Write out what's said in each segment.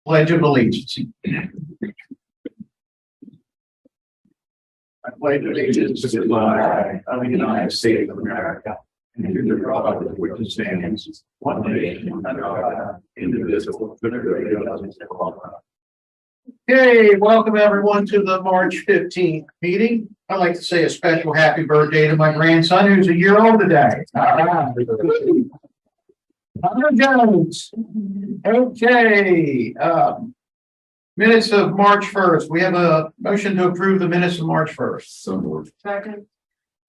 Pledge of Allegiance. I pledge allegiance to the flag of the United States of America and to the republic which stands one nation under God, indivisible, with liberty and justice for all. Okay, welcome everyone to the March 15th meeting. I'd like to say a special happy birthday to my grandson who's a year old today. Hunter Jones. Okay. Minutes of March 1st. We have a motion to approve the minutes of March 1st. So moved. Second.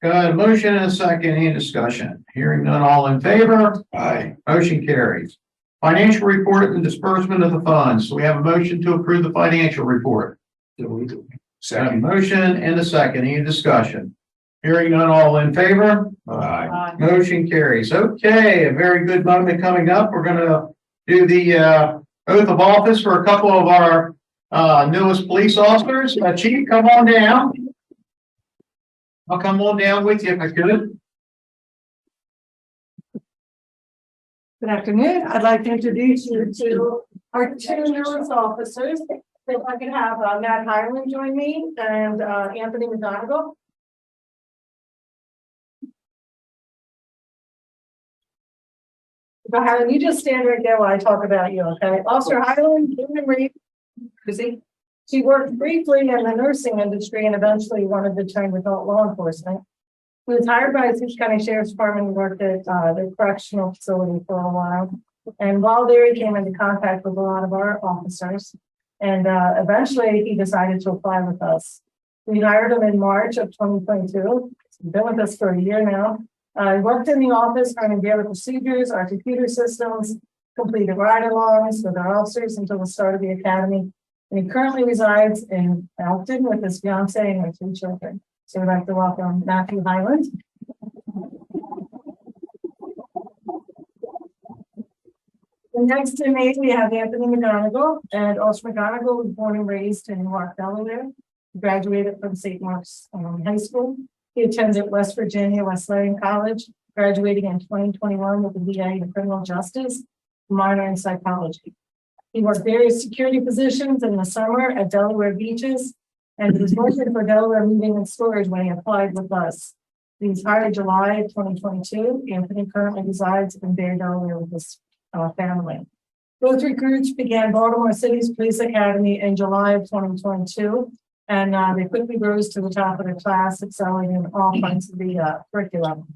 Got a motion and a second. Any discussion? Hearing none, all in favor? Aye. Motion carries. Financial report and disbursement of the funds. So we have a motion to approve the financial report. Got a Second. motion and a second. Any discussion? Hearing none, all in favor? Aye. Motion carries. Okay, a very good moment coming up. We're going to do the oath of office for a couple of our newest police officers. Chief, come on down. I'll come on down with you if I could. Good afternoon. I'd like to introduce you to our two newest officers. If I could have Matt Highland join me and Anthony McGonigal. So Highland, you just stand right there while I talk about you, okay? Officer Highland, she worked briefly in the nursing industry and eventually wanted to turn adult law enforcement. She was hired by the Sioux County Sheriff's Department and worked at the correctional facility for a while. And while there, he came into contact with a lot of our officers. And eventually he decided to apply with us. We hired him in March of 2022. He's been with us for a year now. He worked in the office running daily procedures, our computer systems, completed ride-alongs with our officers until the start of the academy. And he currently resides in Elkton with his fiance and their 2 children. So we'd like to welcome Matthew Highland. And next to me, we have Anthony McGonigal. And Officer McGonigal was born and raised in Newark, Delaware. He graduated from St. Mark's High School. He attended West Virginia Wesleyan College, graduating in 2021 with a BA in criminal justice, minor in psychology. He worked various security positions in the summer at Delaware Beaches, and he was working for Delaware Moving and Storage when he applied with us. He was hired in July of 2022. Anthony currently resides in Bear, Delaware with his family. Both recruits began Baltimore City's Police Academy in July of 2022. And they quickly rose to the top of their class, excelling in all fronts of the curriculum.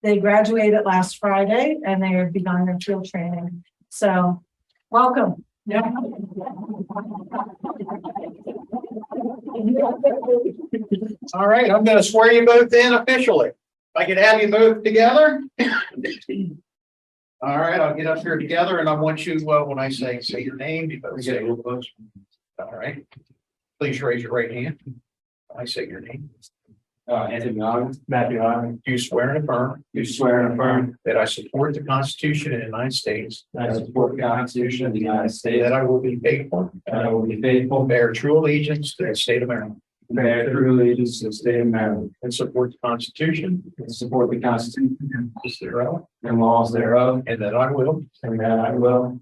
They graduated last Friday and they have begun their field training. So, welcome. Yeah. All right, I'm going to swear you both in officially. If I could have you both together. All right, I'll get up here together and I want you, when I say your name, you both say a little closer. All right. Please raise your right hand. I say your name. Anthony McGonigal, Matthew Highland. Do swear and affirm Do swear and affirm that I support the Constitution of the United States, that I support the Constitution of the United States, that I will be faithful, and I will be faithful, bear true allegiance to the state of Maryland, bear true allegiance to the state of Maryland, and support the Constitution and support the Constitution thereof, and laws thereof, and that I will, and that I will,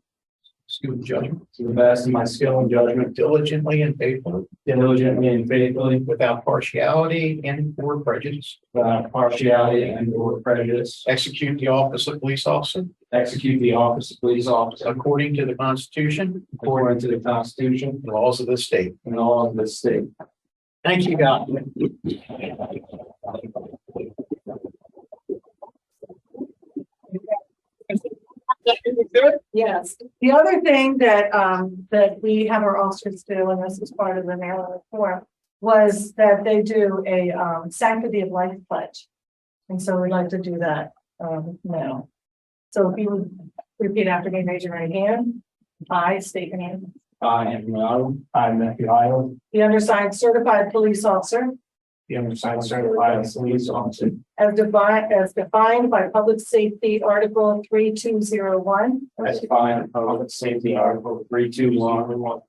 skill and judgment, to the best of my skill and judgment, diligently and faithfully, diligently and faithfully, without partiality and or prejudice, without partiality and or prejudice, execute the office of police officer execute the office of police officer according to the Constitution according to the Constitution and laws of the state. and laws of the state. Thank you, God. Yes. The other thing that that we have our officers do, and this is part of the Maryland reform, was that they do a sanctity of life pledge. And so we'd like to do that now. So if you would repeat after me, raise your right hand. I state your name. I, Anthony McGonigal. I, Matthew Highland. The undersigned certified police officer The undersigned certified police officer as defined by Public Safety Article 3201. as defined in Public Safety Article 3201.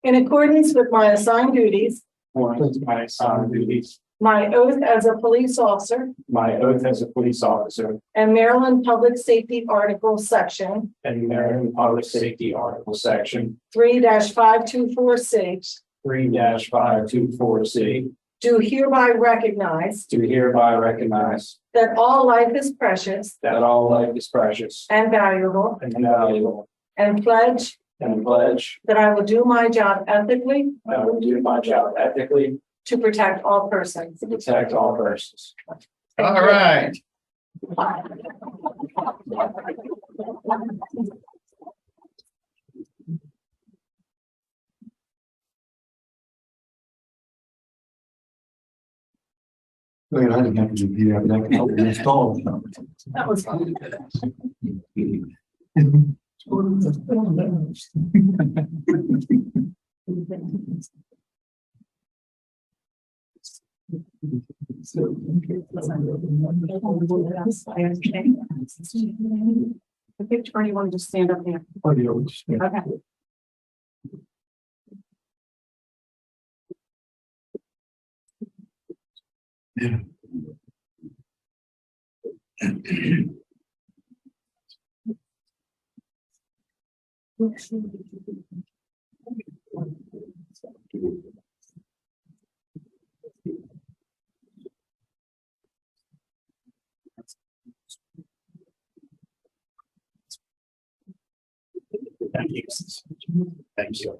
In accordance with my assigned duties According to my assigned duties my oath as a police officer my oath as a police officer and Maryland Public Safety Article Section and Maryland Public Safety Article Section 3-5246, 3-524C, do hereby recognize do hereby recognize that all life is precious that all life is precious and valuable, and valuable, and pledge and pledge that I will do my job ethically that I will do my job ethically to protect all persons. to protect all persons. All right. Well, I didn't have to repeat that, but I can help you install. That was fun. The picture, or you want to just stand up there? Okay. Thank you. Thank you.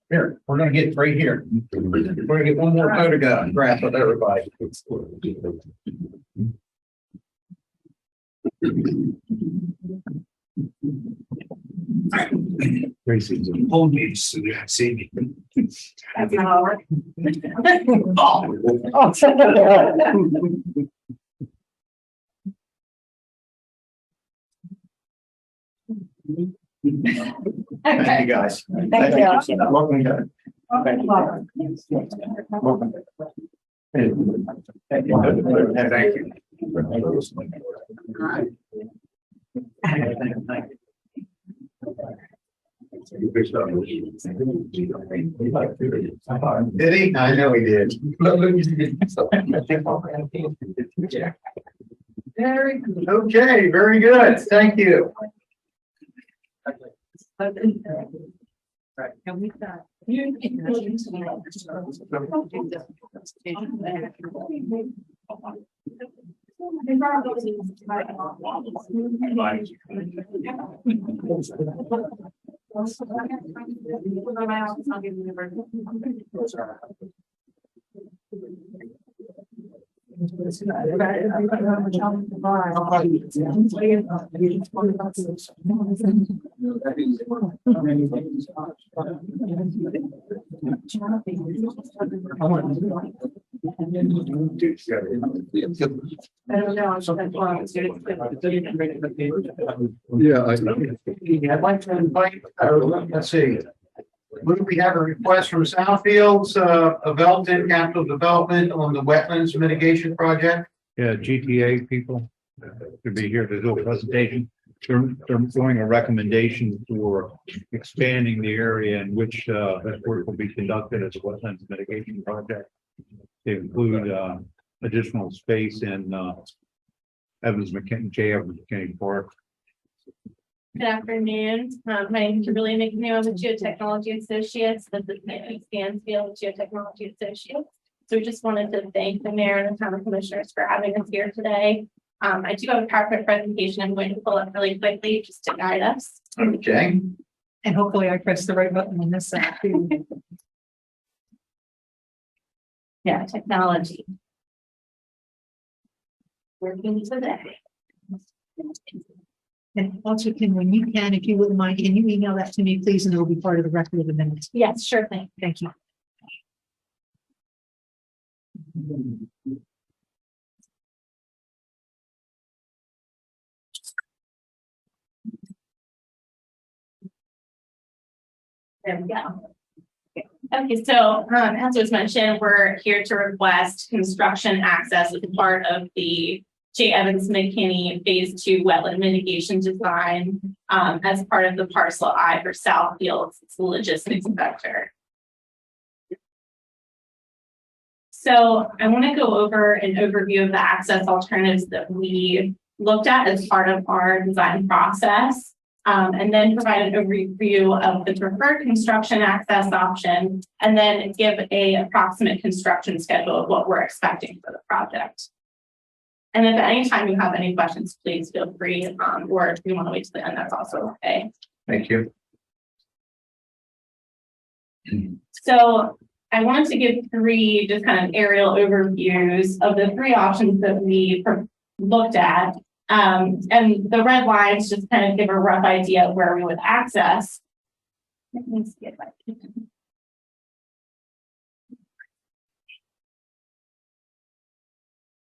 Here, we're gonna get right here. We're gonna get one more photograph with everybody. Tracy, hold me so you can see me. That's how it works. Thank you, guys. Thank you. Welcome, guys. Thank you. Welcome. Thank you. Thank you. Did he? I know he did. Very good. Okay, very good. Thank you. And we've got. Yeah, I'd like to invite, let's see. We have a request from Southfields of Elkton Capital Development on the wetlands mitigation project. Yeah, GTA people to be here to do a presentation. They're doing a recommendation for expanding the area in which that work will be conducted as a wetlands mitigation project. They include additional space in J. Evans McKinney Park. Good afternoon. My name is Kimberly McNeil. I'm with Geotechnology Associates. This is Nancy Stansfield with Geotechnology Associates. So we just wanted to thank the mayor and the town of commissioners for having us here today. I do have a PowerPoint presentation I'm going to pull up really quickly just to guide us. Okay. And hopefully I pressed the right button on this side too. Yeah, technology. Working today. And also, when you can, if you wouldn't mind, can you email that to me, please, and it'll be part of the record of the minutes. Yes, sure thing. Thank you. There we go. Okay, so as was mentioned, we're here to request construction access as part of the J. Evans McKinney Phase 2 wetland mitigation design as part of the parcel I for Southfields logistics vector. So I want to go over an overview of the access alternatives that we looked at as part of our design process. And then provide an overview of the preferred construction access option, and then give a approximate construction schedule of what we're expecting for the project. And if at any time you have any questions, please feel free, or if you want to wait till the end, that's also okay. Thank you. So I wanted to give three just kind of aerial overviews of the three options that we looked at. And the red lines just kind of give a rough idea of where we would access. Let me see if I can.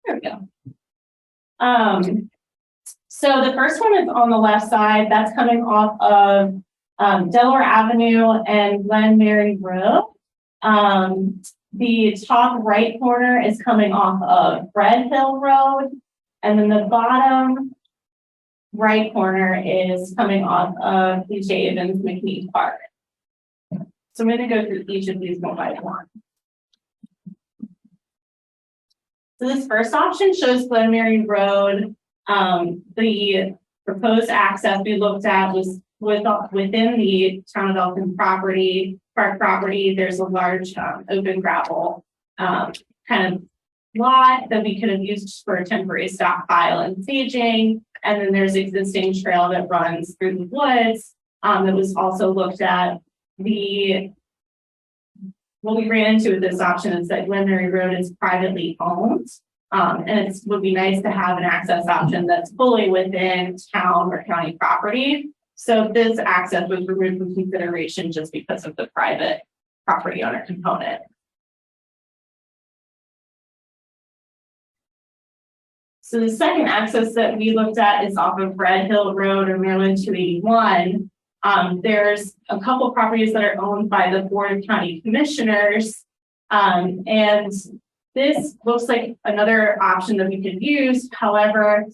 There we go. So the first one is on the left side. That's coming off of Delaware Avenue and Glen Mary Road. The top right corner is coming off of Red Hill Road. And then the bottom right corner is coming off of the J. Evans McNeese Park. So I'm going to go through each of these one by one. So this first option shows Glen Mary Road. The proposed access we looked at was within the town of Elkton park property. There's a large open gravel kind of lot that we could have used for a temporary stockpile and staging. And then there's existing trail that runs through the woods that was also looked at. What we ran into with this option is that Glen Mary Road is privately owned. And it would be nice to have an access option that's fully within town or county property. So this access was removed from consideration just because of the private property owner component. So the second access that we looked at is off of Red Hill Road or Maryland 281. There's a couple properties that are owned by the Board of County Commissioners. And this looks like another option that we could use. However,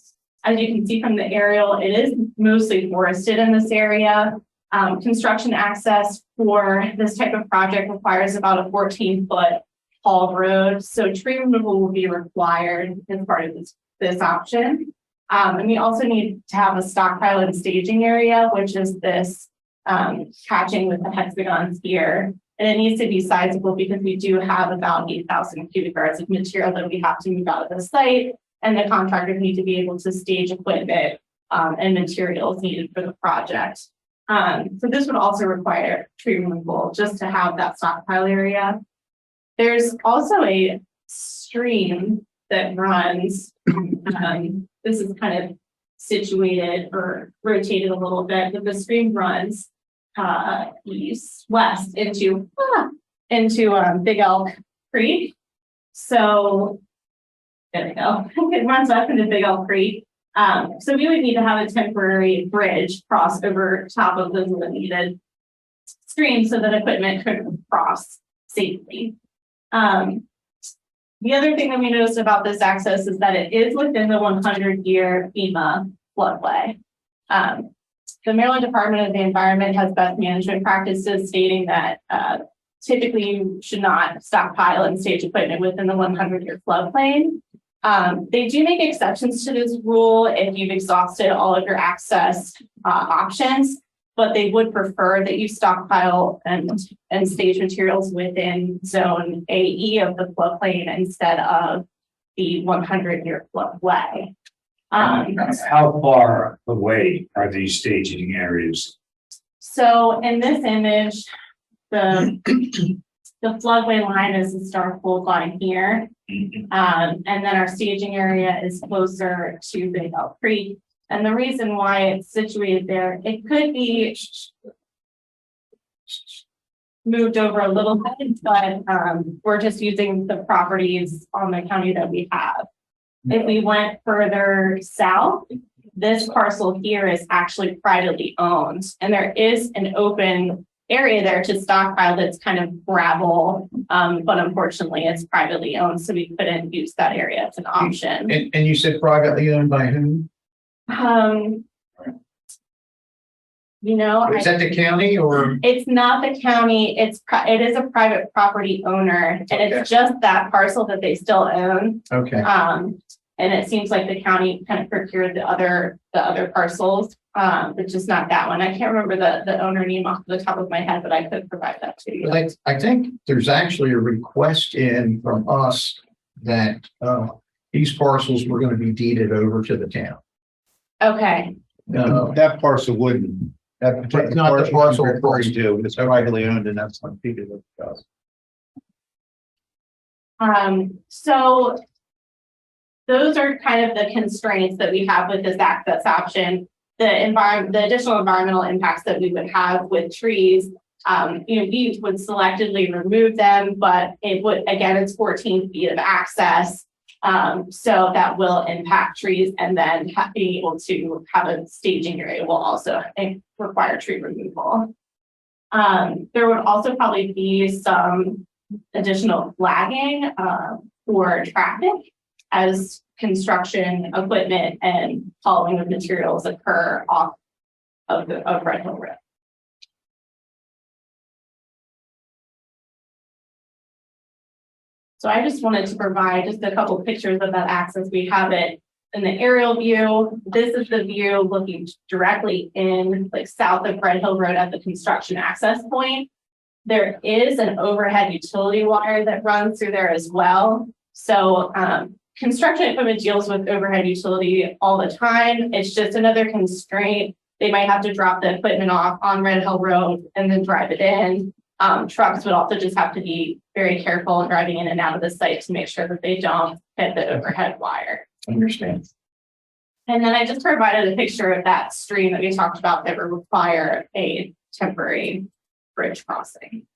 as you can see from the aerial, it is mostly forested in this area. Construction access for this type of project requires about a 14-foot hauled road. So tree removal will be required as part of this option. And we also need to have a stockpile and staging area, which is this catching with the hexagons here. And it needs to be sizable because we do have about 8,000 cubic yards of material that we have to move out of the site. And the contractors need to be able to stage equipment and materials needed for the project. So this would also require tree removal just to have that stockpile area. There's also a stream that runs. This is kind of situated or rotated a little bit, but the stream runs west into Big Elk Creek. So there we go. It runs up into Big Elk Creek. So we would need to have a temporary bridge cross over top of the delineated stream so that equipment could cross safely. The other thing that we noticed about this access is that it is within the 100-year FEMA floodway. The Maryland Department of the Environment has best management practices stating that typically you should not stockpile and stage equipment within the 100-year floodplain. They do make exceptions to this rule if you've exhausted all of your access options, but they would prefer that you stockpile and stage materials within zone AE of the floodplain instead of the 100-year floodway. How far away are these staging areas? So in this image, the floodway line is the star fold line here. And then our staging area is closer to Big Elk Creek. And the reason why it's situated there, it could be moved over a little bit, but we're just using the properties on the county that we have. If we went further south, this parcel here is actually privately owned, and there is an open area there to stockpile that's kind of gravel, but unfortunately it's privately owned, so we couldn't use that area as an option. And you said privately owned by whom? You know, Is that the county or? it's not the county, it is a private property owner, and it's just that parcel that they still own. Okay, And it seems like the county kind of procured the other parcels, but just not that one. I can't remember the owner name off the top of my head, but I could provide that to you. well, I think there's actually a request in from us that, these parcels were gonna be deeded over to the town. Okay, That parcel wouldn't. That It's not the parcel you're referring to, it's privately owned and that's not deeded to us. so those are kind of the constraints that we have with this access option. The additional environmental impacts that we would have with trees, we would selectively remove them, but it would, again, it's 14 feet of access. So that will impact trees, and then being able to have a staging area will also require tree removal. There would also probably be some additional flagging for traffic as construction equipment and hauling of materials occur off of Red Hill Road. So I just wanted to provide just a couple of pictures of that access. We have it in the aerial view. This is the view looking directly in, like, south of Red Hill Road at the construction access point. There is an overhead utility wire that runs through there as well. So construction equipment deals with overhead utility all the time. It's just another constraint. They might have to drop the equipment off on Red Hill Road and then drive it in. Trucks would also just have to be very careful in driving in and out of the site to make sure that they don't hit the overhead wire. Understand. And then I just provided a picture of that stream that we talked about that would require a temporary bridge crossing.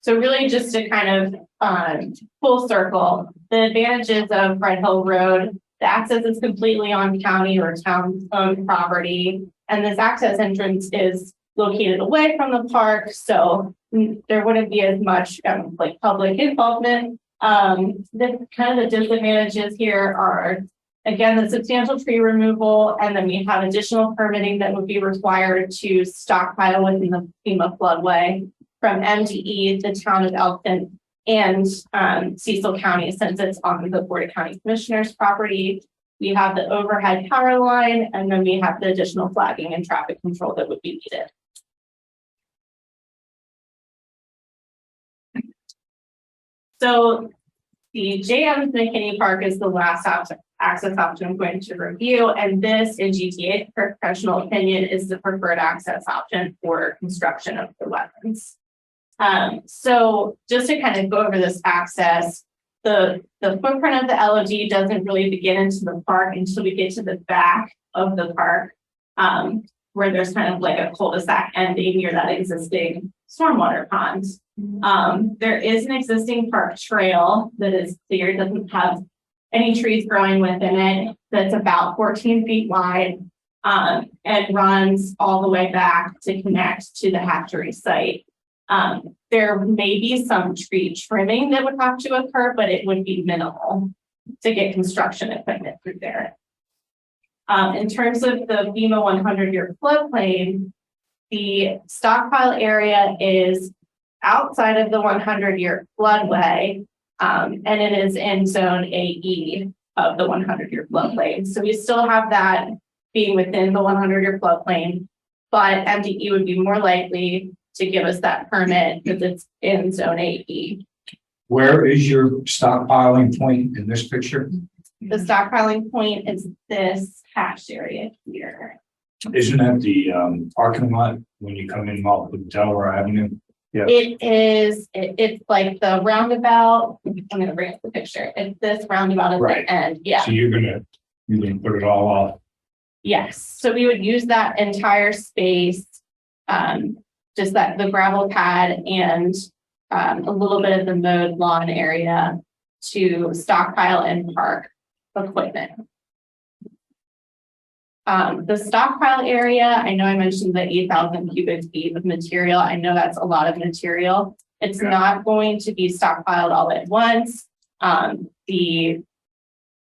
So really just to kind of full circle, the advantages of Red Hill Road, the access is completely on county or town-owned property, and this access entrance is located away from the park, so there wouldn't be as much like public involvement. The kind of the disadvantages here are, again, the substantial tree removal, and then we have additional permitting that would be required to stockpile within the FEMA floodway from MDE, the town of Elkton, and Cecil County, since it's on the Board of County Commissioners property. We have the overhead power line, and then we have the additional flagging and traffic control that would be needed. So the JM's McKinney Park is the last access option I'm going to review, and this, in GTA professional opinion, is the preferred access option for construction of the wetlands. So just to kind of go over this access, the footprint of the LOD doesn't really begin into the park until we get to the back of the park, where there's kind of like a cul-de-sac ending near that existing stormwater pond. There is an existing park trail that is clear, doesn't have any trees growing within it, that's about 14 feet wide, and runs all the way back to connect to the hatchery site. There may be some tree trimming that would have to occur, but it would be minimal to get construction equipment through there. In terms of the FEMA 100-year floodplain, the stockpile area is outside of the 100-year floodway, and it is in zone AE of the 100-year floodplain. So we still have that being within the 100-year floodplain, but MDE would be more likely to give us that permit because it's in zone AE. Where is your stockpiling point in this picture? The stockpiling point is this hatched area here. Isn't that the parking lot when you come in off of Delaware Avenue? Yeah. It is, it's like the roundabout. I'm going to bring up the picture. It's this roundabout at Right. the end. Yeah. So you're gonna put it all off. Yes. So we would use that entire space, just that the gravel pad and a little bit of the mowed lawn area to stockpile and park equipment. The stockpile area, I know I mentioned the 8,000 cubic feet of material. I know that's a lot of material. It's not going to be stockpiled all at once. The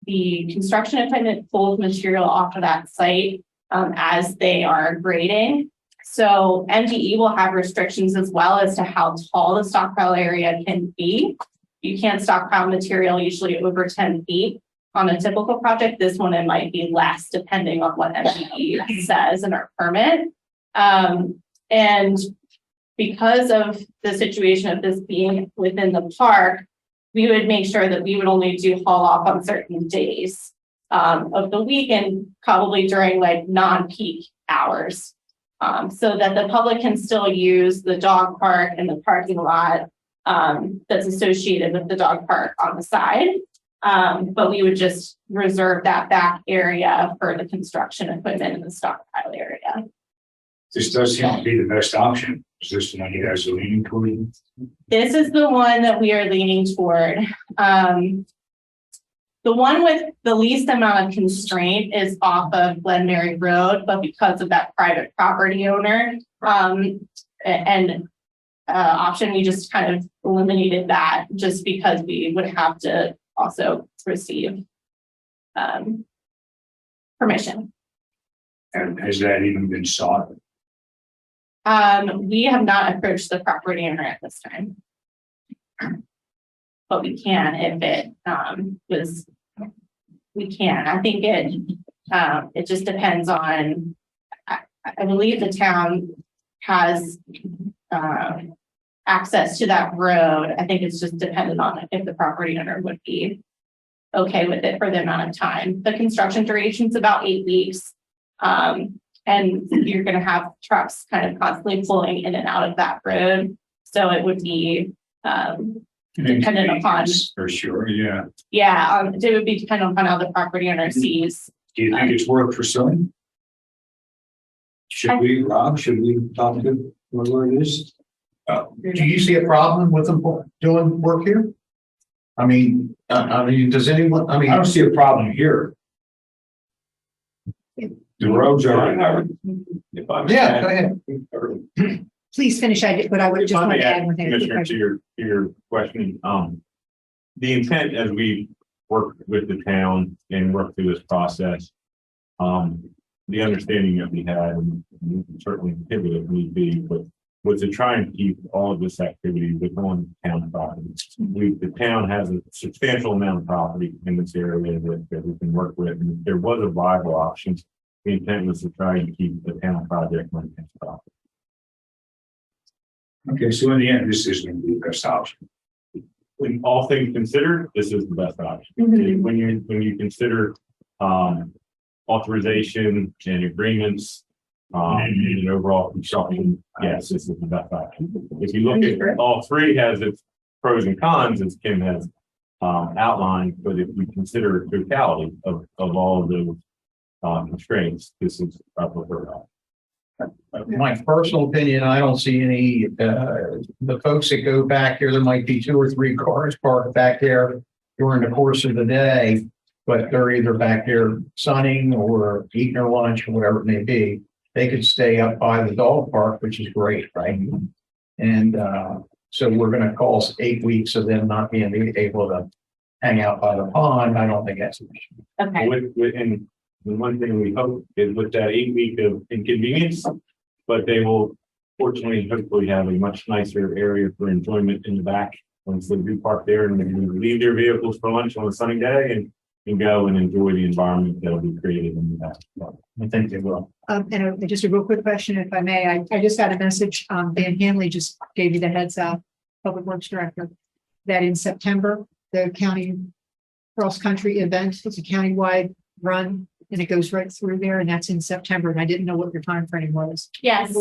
the construction equipment pulls material off of that site as they are grading. So MDE will have restrictions as well as to how tall the stockpile area can be. You can't stockpile material usually over 10 feet. On a typical project, this one, it might be less depending on what MDE says in our permit. And because of the situation of this being within the park, we would make sure that we would only do haul off on certain days of the week and probably during like non-peak hours. So that the public can still use the dog park and the parking lot that's associated with the dog park on the side. But we would just reserve that back area for the construction equipment in the stockpile area. This does seem to be the best option. Is this the one you guys are leaning toward? This is the one that we are leaning toward. The one with the least amount of constraint is off of Glen Road, but because of that private property owner option, we just kind of eliminated that just because we would have to also receive permission. And has that even been sought? We have not approached the property owner at this time, but we can if it we can. I think it just depends on. I believe the town has access to that road. I think it's just dependent on if the property owner would be okay with it for the amount of time. The construction duration is about 8 weeks. And you're going to have trucks kind of constantly pulling in and out of that road. So it would be dependent upon. For sure, yeah. Yeah, it would be dependent upon how the property owner sees. Do you think it's worth pursuing? Should we, Rob, should we talk to whoever it is? Do you see a problem with them doing work here? I mean, does anyone, I don't see a problem here. The roads are. Yeah, go ahead. Please finish, but I would just want to add one thing. Commissioner, to your question, the intent as we work with the town and work through this process, the understanding that we had, and we can certainly pivot if need be, but was to try and keep all of this activity within town property. The town has a substantial amount of property in this area that we can work with, and if there was a viable option, the intent was to try and keep the town project on town property. Okay, so in the end, this is going to be the best option. When all things considered, this is the best option. Mhm. When you consider authorization and agreements and overall construction, yes, this is the best option. If you look at all three, has its pros and cons, as Kim has outlined, but if we consider totality of all of those constraints, this is our preferred option. My personal opinion, I don't see any, the folks that go back here, there might be 2 or 3 cars parked back there during the course of the day, but they're either back there sunning or eating their lunch or whatever it may be. They could stay up by the dog park, which is great, right? And so we're going to cause 8 weeks of them not being able to hang out by the pond. I don't think that's an issue. Okay. And the one thing we hope is with that 8 week of inconvenience, but they will fortunately, hopefully have a much nicer area for enjoyment in the back once they do park there and they can leave their vehicles for lunch on a sunny day and go and enjoy the environment that'll be created in the back. I think they will. And just a real quick question, if I may, I just got a message, Dan Hanley just gave you the heads up, Public Works Director, that in September, the county cross-country event, it's a countywide run, and it goes right through there, and that's in September, and I didn't know what your time frame was. Yes.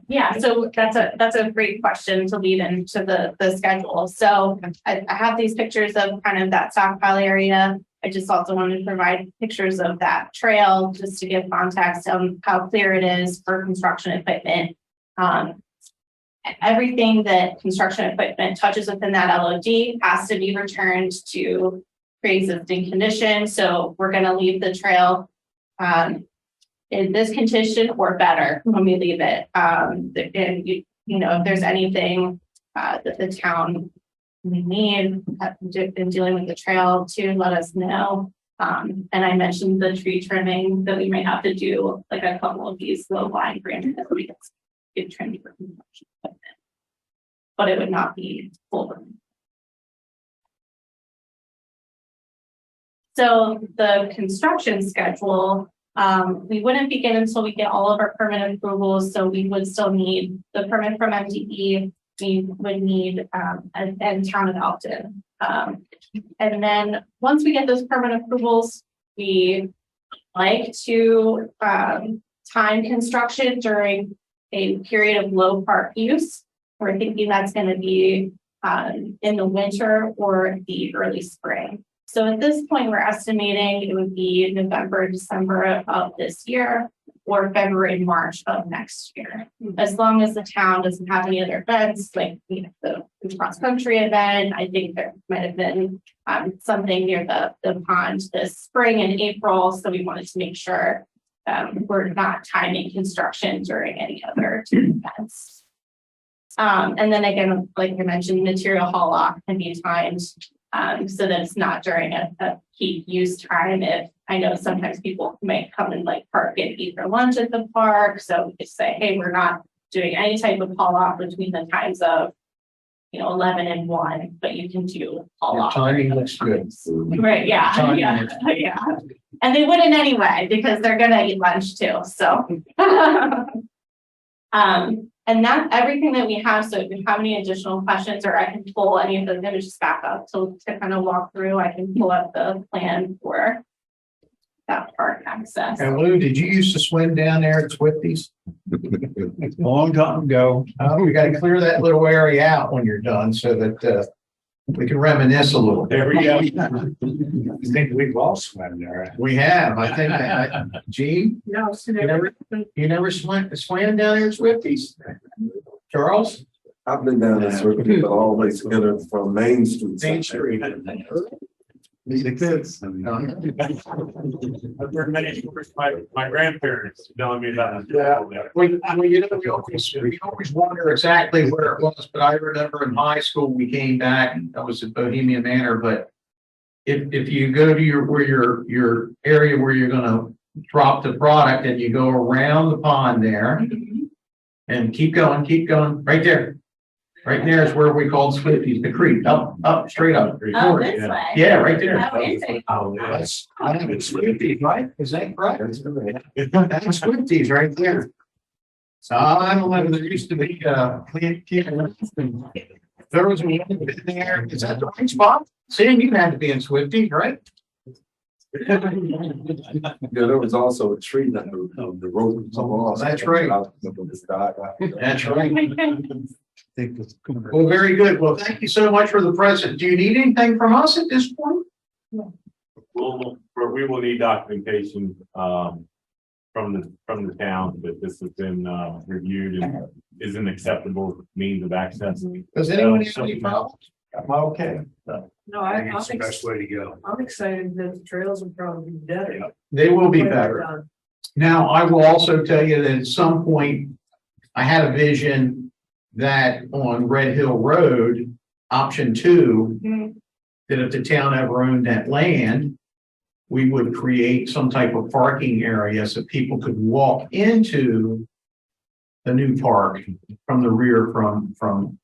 Yeah. So that's a great question to lead into the schedule. So I have these pictures of kind of that stockpile area. I just also wanted to provide pictures of that trail just to give context on how clear it is for construction equipment. Everything that construction equipment touches within that LOD has to be returned to pre-existing condition. So we're going to leave the trail in this condition or better when we leave it. And you know, if there's anything that the town may need in dealing with the trail, to let us know. And I mentioned the tree trimming that we might have to do like a couple of these low lying branches that we get trimmed for construction equipment. But it would not be full. So the construction schedule, we wouldn't begin until we get all of our permit approvals. So we would still need the permit from MDE. We would need and town of Elkton. And then once we get those permit approvals, we like to time construction during a period of low park use. We're thinking that's going to be in the winter or the early spring. So at this point, we're estimating it would be November, December of this year, or February, March of next year. As long as the town doesn't have any other events, like the cross-country event, I think there might have been something near the pond this spring in April. So we wanted to make sure we're not timing construction during any other events. And then again, like I mentioned, material haul off can be timed so that it's not during a peak use time. If I know sometimes people might come and like park and eat their lunch at the park. So we just say, hey, we're not doing any type of haul off between the times of 11 and 1, but you can do haul off. Timing looks good. Right, yeah. And they wouldn't anyway, because they're gonna eat lunch too, so. And that's everything that we have. So if you have any additional questions, or I can pull any of the images back up to kind of walk through, I can pull up the plan for that park access. And Lou, did you used to swim down there at Swifties? Long time ago. Oh, we gotta clear that little area out when you're done so that we can reminisce a little. There we go. I think we've all swam there. We have, I think, Gene, No, you never swam down there at Swifties? Charles? I've been down there circling all the way together from Main Street. Main Street. Meet the kids. I've heard many stories, my grandparents telling me that. Yeah. We always wonder exactly where it was, but I remember in high school, we came back, that was at Bohemian Manor, but if you go to your area where you're gonna drop the product and you go around the pond there and keep going, right there. Right there is where we called Swifties, the creek, up, straight up. Oh, this way. Yeah, right there. Oh, is it? That's, I think it's Swifties, right? Is that correct? That's Swifties right there. So I don't know, there used to be, there was one there, is that the right spot? Sam, you had to be in Swifties, right? Yeah, there was also a tree that the road was off. That's right. That's right. Well, Well, very good. Well, thank you so much for the present. Do you need anything from us at this point? We will need documentation from the town that this has been reviewed and is an acceptable means of access. Does anyone have any problems? I'm okay. No, I think it's the best way to go. I'm excited that the trails will probably be better. They will be better. Now, I will also tell you that at some point, I had a vision that on Red Hill Road, option 2, that if the town ever owned that land, we would create some type of parking area so people could walk into the new park from the rear from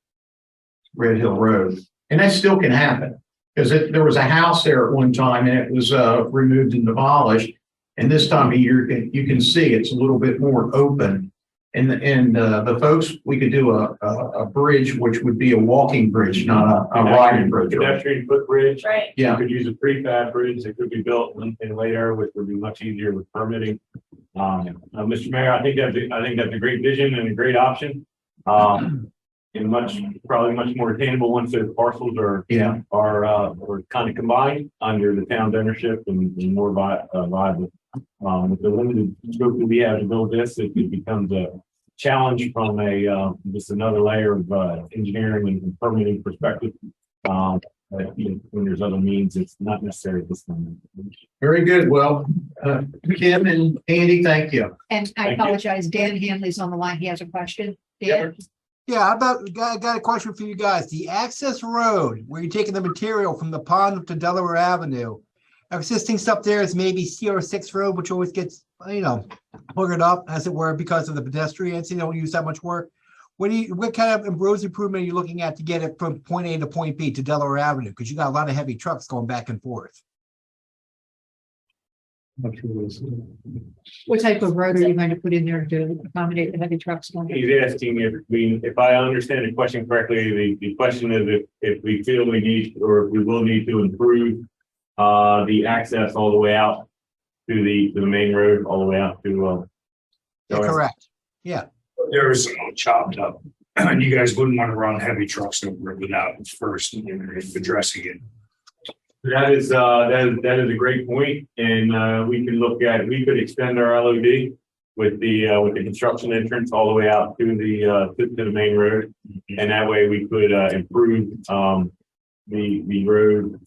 Red Hill Road. And that still can happen because there was a house there at one time and it was removed and demolished. And this time of year, you can see it's a little bit more open. And the folks, we could do a bridge, which would be a walking bridge, not a riding bridge. Pedestrian footbridge. Right. Yeah. You could use a prefab bridge that could be built in later, which would be much easier with permitting. Mr. Mayor, I think that's a great vision and a great option. And probably much more attainable once those parcels are kind of combined under the town's ownership and more viable. With the limited scope that we have to build this, it becomes a challenge from just another layer of engineering and permitting perspective. When there's other means, it's not necessary this time. Very good. Well, Kim and Andy, thank you. And I apologize, Dan Hanley's on the line. He has a question. Dan? Yeah, I got a question for you guys. The access road where you're taking the material from the pond up to Delaware Avenue. existing stuff there is maybe CR6 road, which always gets, boogered up as it were because of the pedestrians, don't use that much work. What kind of roads improvement are you looking at to get it from point A to point B to Delaware Avenue? Because you got a lot of heavy trucks going back and forth. What type of road are you going to put in there to accommodate the heavy trucks? He's asking if I understand the question correctly, the question is if we feel we need, or if we will need to improve the access all the way out to the main road, all the way out to Yeah, correct. Yeah. There's chopped up, and you guys wouldn't want to run heavy trucks over it without first addressing it. That is a great point, and we could extend our LOD with the construction entrance all the way out to the main road, and that way we could improve the road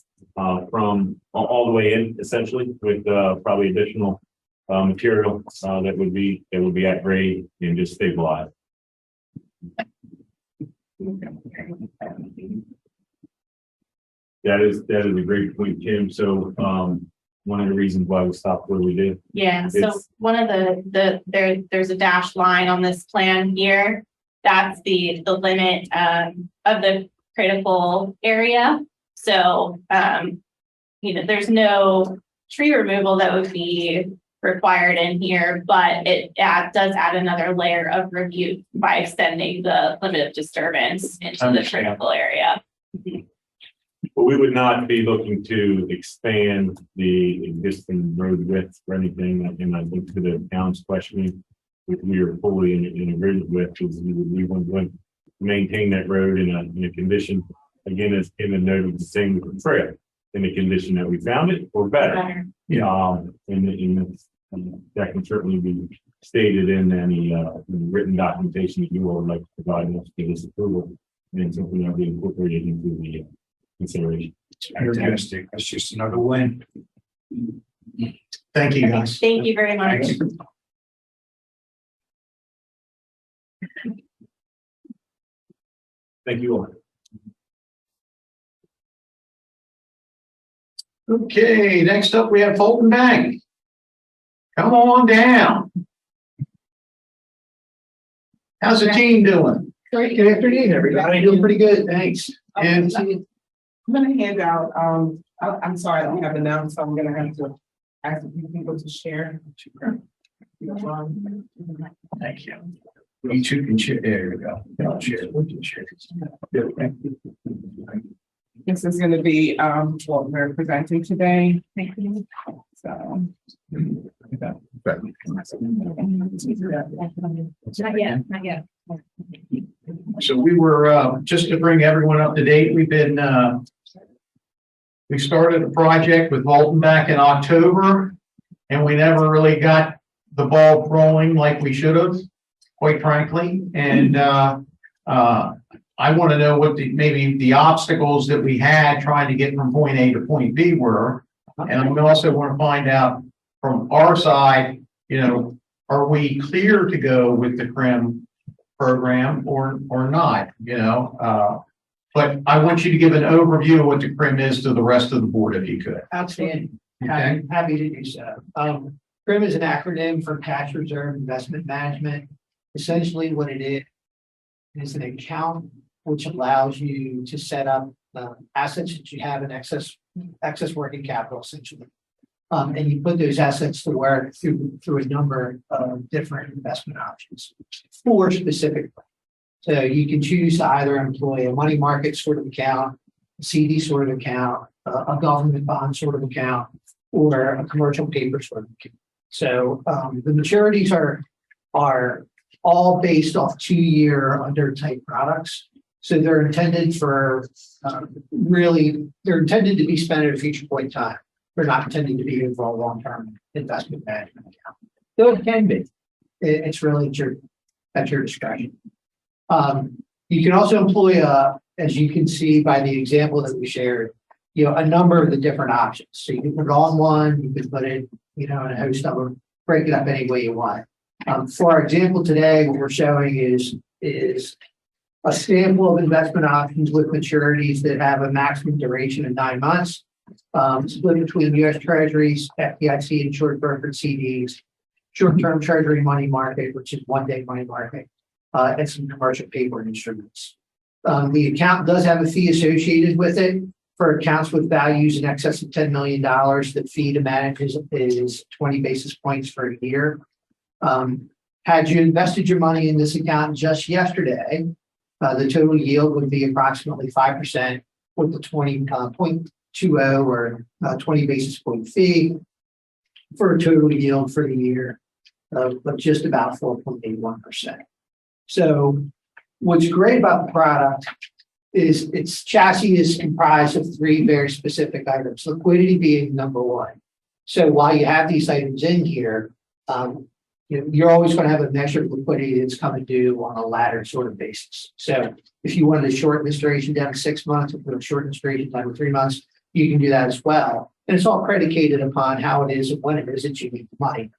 from all the way in, essentially, with probably additional material that would be at grade and just stabilized. That is a great point, Tim. So one of the reasons why we stopped where we did. Yeah, so one of there's a dashed line on this plan here. That's the limit of the critical area. So there's no tree removal that would be required in here, but it does add another layer of review by extending the limit of disturbance into the critical area. But we would not be looking to expand the existing road width or anything. And I think to the town's questioning, we are fully in agreement with, because we want to maintain that road in a condition, again, as Kevin noted, the same with the trail, in the condition that we found it or better. And that can certainly be stated in any written documentation that you all would like to provide us for this approval, and something that will be incorporated into the consideration. Fantastic. That's just another win. Thank you, guys. Thank you very much. Thank you all. Okay, next up we have Fulton Bank. Come on down. How's the team doing? Great. Good afternoon, everybody. Doing pretty good, thanks. And I'm gonna hand out, I'm sorry, I don't have the notes, so I'm gonna have to ask a few people to share. thank you. You two can share. There we go. I'll share. We can share. This is gonna be, what we're presenting today. Thank you. So. Not yet. So we were, just to bring everyone up to date, we started a project with Fulton back in October, and we never really got the ball rolling like we should have, quite frankly. And I want to know what maybe the obstacles that we had trying to get from point A to point B were. And I also want to find out from our side, are we clear to go with the CRIM program or not, but I want you to give an overview of what the CRIM is to the rest of the board, if you could. Outstanding. Okay. Happy to do so. CRIM is an acronym for Cash Reserve Investment Management. Essentially what it is an account which allows you to set up assets that you have in excess working capital, essentially. And you put those assets to work through a number of different investment options for specific. So you can choose to either employ a money market sort of account, a CD sort of account, a government bond sort of account, or a commercial paper sort of account. So the maturities are all based off 2-year under type products. So they're intended for they're intended to be spent at a future point in time. They're not intended to be for a long-term investment management account. Though it can be. It's really at your discretion. You can also employ as you can see by the example that we shared, a number of the different options. So you can put it on one, you can put it, in a host of them, break it up any way you want. For our example today, what we're showing is a sample of investment options with maturities that have a maximum duration of 9 months split between US Treasuries, FDIC insured brokered CDs, short-term Treasury money market, which is one-day money market, and some commercial paper instruments. The account does have a fee associated with it for accounts with values in excess of $10 million. The fee to manage is 20 basis points for a year. Had you invested your money in this account just yesterday, the total yield would be approximately 5% with the 20.20 or 20 basis point fee for a total yield for the year of just about 4.81%. So what's great about the product is its chassis is comprised of three very specific items, liquidity being number one. So while you have these items in here, you're always going to have a measure of liquidity that's coming due on a laddered sort of basis. So if you wanted to shorten this duration down to 6 months, or shorten this duration down to 3 months, you can do that as well. And it's all predicated upon how it is and when it is that you need the money.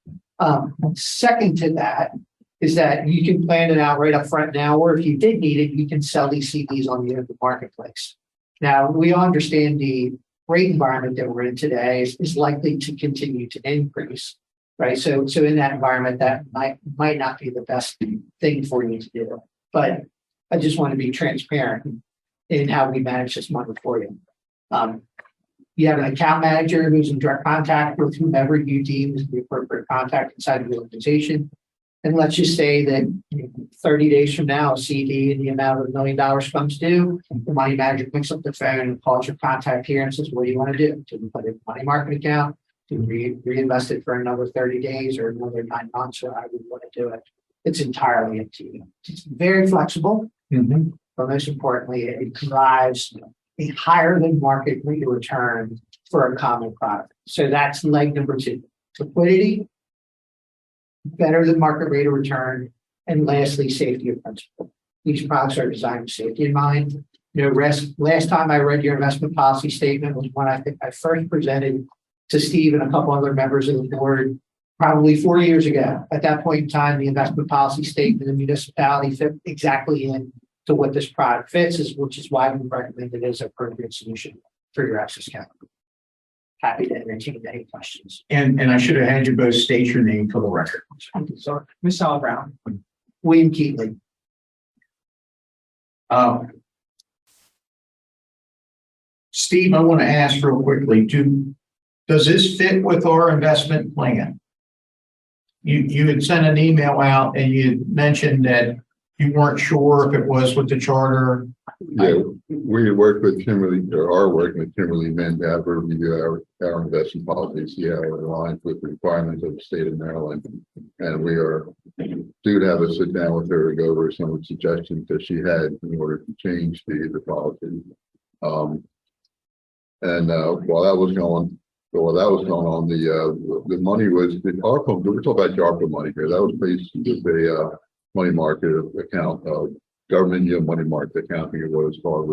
Second to that is that you can plan it out right up front now, or if you did need it, you can sell these CDs on the open marketplace. Now, we understand the rate environment that we're in today is likely to continue to increase. Right. So in that environment, that might not be the best thing for you to do. But I just want to be transparent in how we manage this money for you. You have an account manager who's in direct contact with whomever you deem is the appropriate contact inside of the organization. And let's just say that 30 days from now, a CD in the amount of $1 million comes due. The money manager picks up the phone and calls your contact here and says, what do you want to do? Do we put it in a money market account? To reinvest it for another 30 days or another 9 months, or however you want to do it. It's entirely up to you. It's very flexible, but most importantly, it drives a higher than market rate of return for a common product. So that's leg number 2. Liquidity, better than market rate of return, and lastly, safety of principle. These products are designed with safety in mind. Last time I read your investment policy statement was when I think I first presented to Steve and a couple other members of the board, probably 4 years ago. At that point in time, the investment policy statement in the municipality fit exactly into what this product fits, which is why we recommend it as an appropriate solution for your excess capital. Happy to entertain any questions. And I should have had you both state your name for the record. So, Ms. Sal Brown. William Keatley. Steve, I want to ask real quickly, does this fit with our investment plan? You had sent an email out and you mentioned that you weren't sure if it was with the charter. Yeah, we worked with Kimberly, or are working with Kimberly Mann to have her review our investment policies, aligned with the requirements of the state of Maryland. And we are due to have a sit down with her to go over some of the suggestions that she had in order to change the policy. While that was going on, the money was the ARPA. We're talking about the ARPA money here. That was based with a money market account, government yield money market account. I think it was called,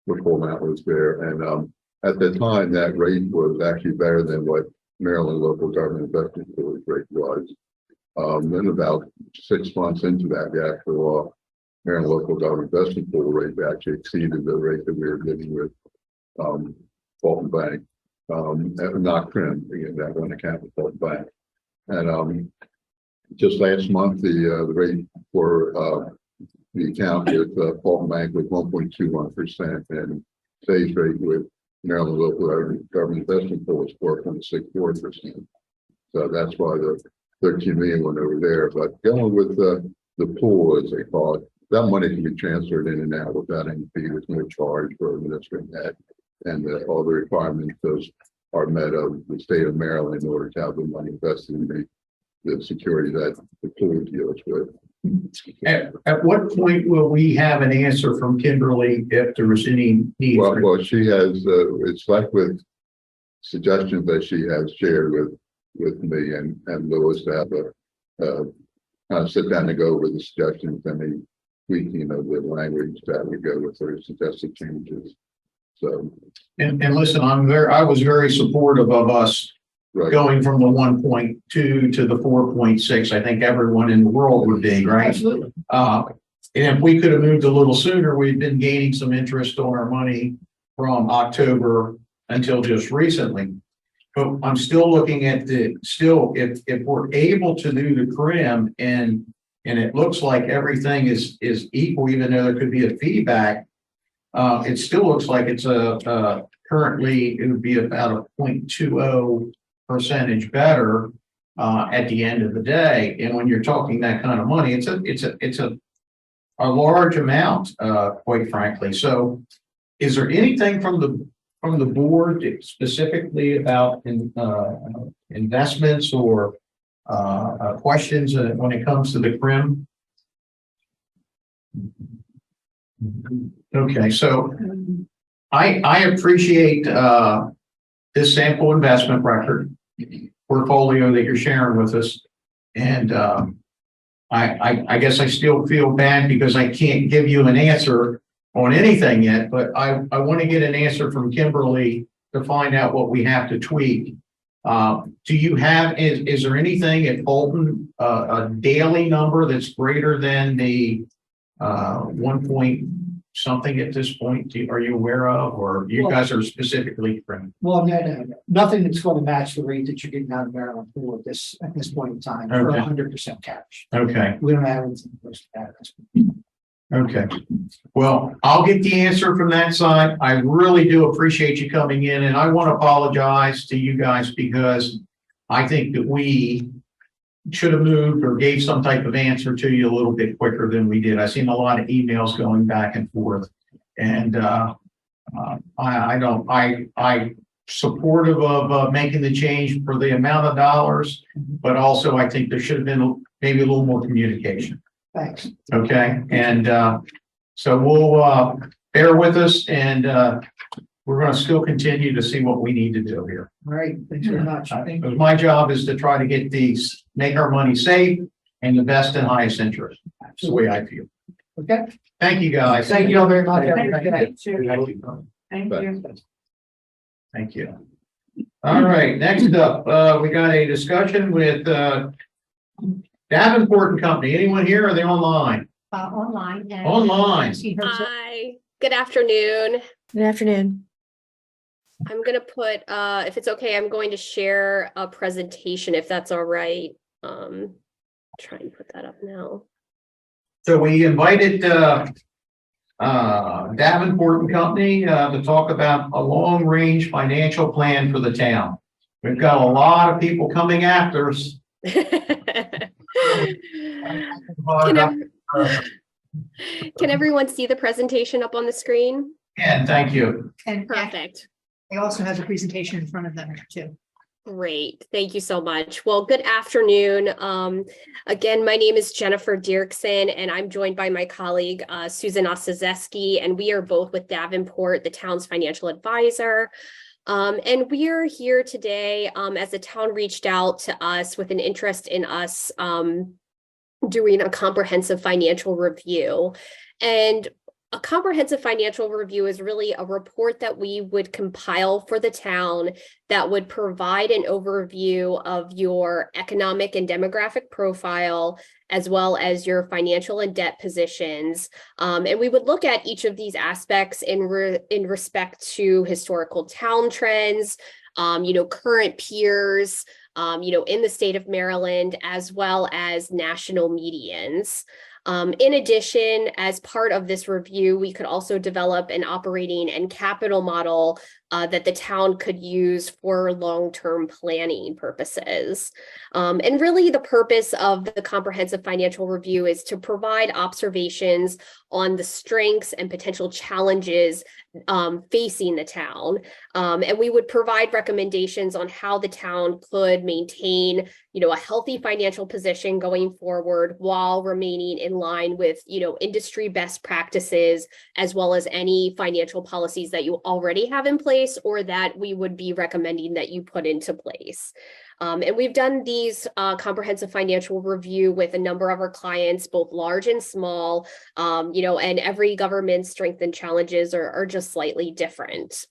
what format was there. And at the time, that rate was actually better than what Maryland local government investment rate was. Then about 6 months into that, the actual Maryland local government investment pool rate actually exceeded the rate that we were getting with Fulton Bank. Not Crim, again, that one account with Fulton Bank. And just last month, the rate for the account with Fulton Bank was 1.21%, and today's rate with Maryland local government investment pool is 4.64%. So that's why the 13 million went over there. But going with the pool, as they call it, that money can be transferred in and out without any fee. There's no charge for administering that, and all the requirements are met of the state of Maryland in order to have the money invested in the security that the pool deals with. At what point will we have an answer from Kimberly if there was any need? Well, she has. It's like with suggestions that she has shared with me and Lewis to have a kind of sit down and go over the suggestions and the tweaking of the language that we go with her suggested changes. So, and listen, I was very supportive of us going from the 1.2 to the 4.6. I think everyone in the world would be, right? Absolutely. And if we could have moved a little sooner, we'd been gaining some interest on our money from October until just recently. But I'm still looking at if we're able to do the CRIM and it looks like everything is equal, even though there could be a feedback, it still looks like it's currently it would be about a 0.20% better at the end of the day. And when you're talking that kind of money, it's a large amount, quite frankly. So is there anything from the board specifically about investments or questions when it comes to the CRIM? Okay, so I appreciate this sample investment record portfolio that you're sharing with us. And I guess I still feel bad because I can't give you an answer on anything yet, but I want to get an answer from Kimberly to find out what we have to tweak. Do you have, is there anything at Bolton, a daily number that's greater than the 1 point something at this point? Are you aware of, or you guys are specifically friendly? Well, no, nothing that's going to match the rate that you're getting out of Maryland for this at this point in time for Okay. 100% cash. Okay. We don't have anything close to that. Okay. Well, I'll get the answer from that side. I really do appreciate you coming in, and I want to apologize to you guys because I think that we should have moved or gave some type of answer to you a little bit quicker than we did. I've seen a lot of emails going back and forth, and I supportive of making the change for the amount of dollars, but also I think there should have been maybe a little more communication. Thanks. Okay, and so we'll bear with us, and we're going to still continue to see what we need to do here. All right. Thanks very much. Because my job is to try to get these, make our money safe and the best and highest interest. That's the way I feel. Okay. Thank you, guys. Thank you all very much. Thank Good night. you. Thank you. Thank you. All right, next up, we got a discussion with Davenport and Company. Anyone here? Or are they online? Online. and- Online. Hi, good afternoon. Good afternoon. I'm gonna put, if it's okay, I'm going to share a presentation if that's all right. Try and put that up now. So we invited Davenport and Company to talk about a long-range financial plan for the town. We've got a lot of people coming after us. Can everyone see the presentation up on the screen? And thank you. And Perfect. they also have a presentation in front of them too. Great. Thank you so much. Well, good afternoon. Again, my name is Jennifer Dirksen, and I'm joined by my colleague, Susan Ostazeski, and we are both with Davenport, the town's financial advisor. And we are here today as the town reached out to us with an interest in us doing a comprehensive financial review. And a comprehensive financial review is really a report that we would compile for the town that would provide an overview of your economic and demographic profile, as well as your financial and debt positions. And we would look at each of these aspects in respect to historical town trends, current peers, in the state of Maryland, as well as national medians. In addition, as part of this review, we could also develop an operating and capital model that the town could use for long-term planning purposes. And really the purpose of the comprehensive financial review is to provide observations on the strengths and potential challenges facing the town. And we would provide recommendations on how the town could maintain, a healthy financial position going forward while remaining in line with, industry best practices, as well as any financial policies that you already have in place or that we would be recommending that you put into place. And we've done these comprehensive financial review with a number of our clients, both large and small, and every government's strengths and challenges are just slightly different.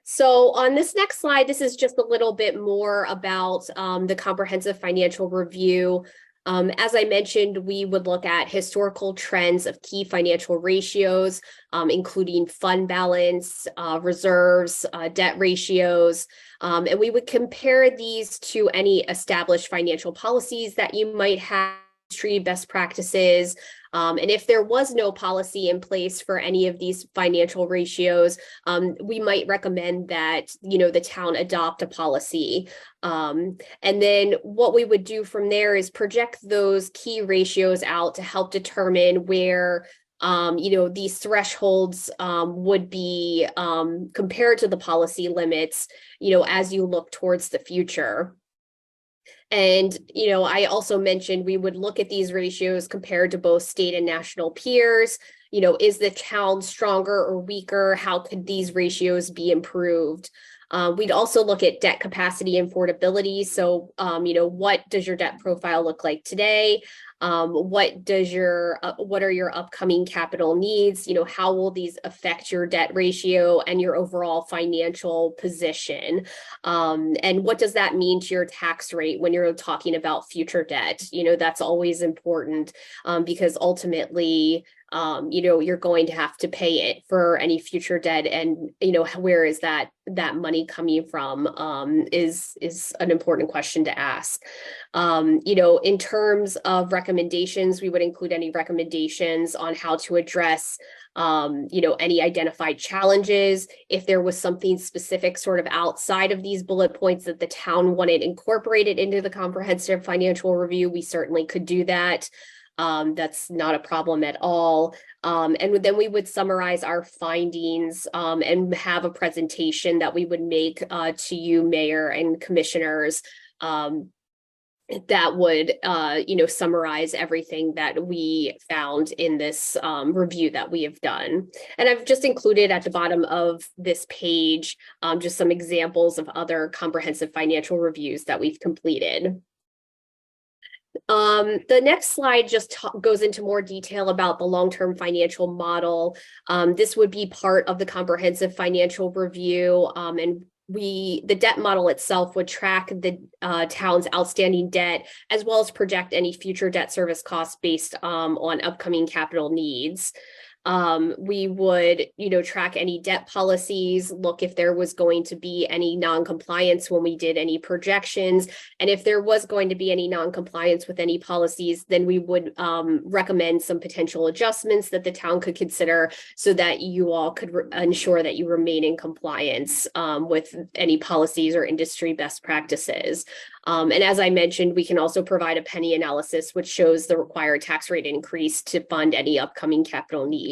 So on this next slide, this is just a little bit more about the comprehensive financial review. As I mentioned, we would look at historical trends of key financial ratios, including fund balance, reserves, debt ratios, and we would compare these to any established financial policies that you might have, industry best practices. And if there was no policy in place for any of these financial ratios, we might recommend that, the town adopt a policy. And then what we would do from there is project those key ratios out to help determine where these thresholds would be compared to the policy limits, as you look towards the future. And, I also mentioned we would look at these ratios compared to both state and national peers. Is the town stronger or weaker? How could these ratios be improved? We'd also look at debt capacity and affordability. So, what does your debt profile look like today? What are your upcoming capital needs? How will these affect your debt ratio and your overall financial position? And what does that mean to your tax rate when you're talking about future debt? That's always important because ultimately, you're going to have to pay it for any future debt, and where is that money coming from is an important question to ask. In terms of recommendations, we would include any recommendations on how to address any identified challenges. If there was something specific sort of outside of these bullet points that the town wanted incorporated into the comprehensive financial review, we certainly could do that. That's not a problem at all. And then we would summarize our findings and have a presentation that we would make to you, Mayor and Commissioners, that would, summarize everything that we found in this review that we have done. And I've just included at the bottom of this page just some examples of other comprehensive financial reviews that we've completed. The next slide just goes into more detail about the long-term financial model. This would be part of the comprehensive financial review, and the debt model itself would track the town's outstanding debt, as well as project any future debt service costs based on upcoming capital needs. We would, track any debt policies, look if there was going to be any non-compliance when we did any projections. And if there was going to be any non-compliance with any policies, then we would recommend some potential adjustments that the town could consider so that you all could ensure that you remain in compliance with any policies or industry best practices. And as I mentioned, we can also provide a penny analysis, which shows the required tax rate increase to fund any upcoming capital needs.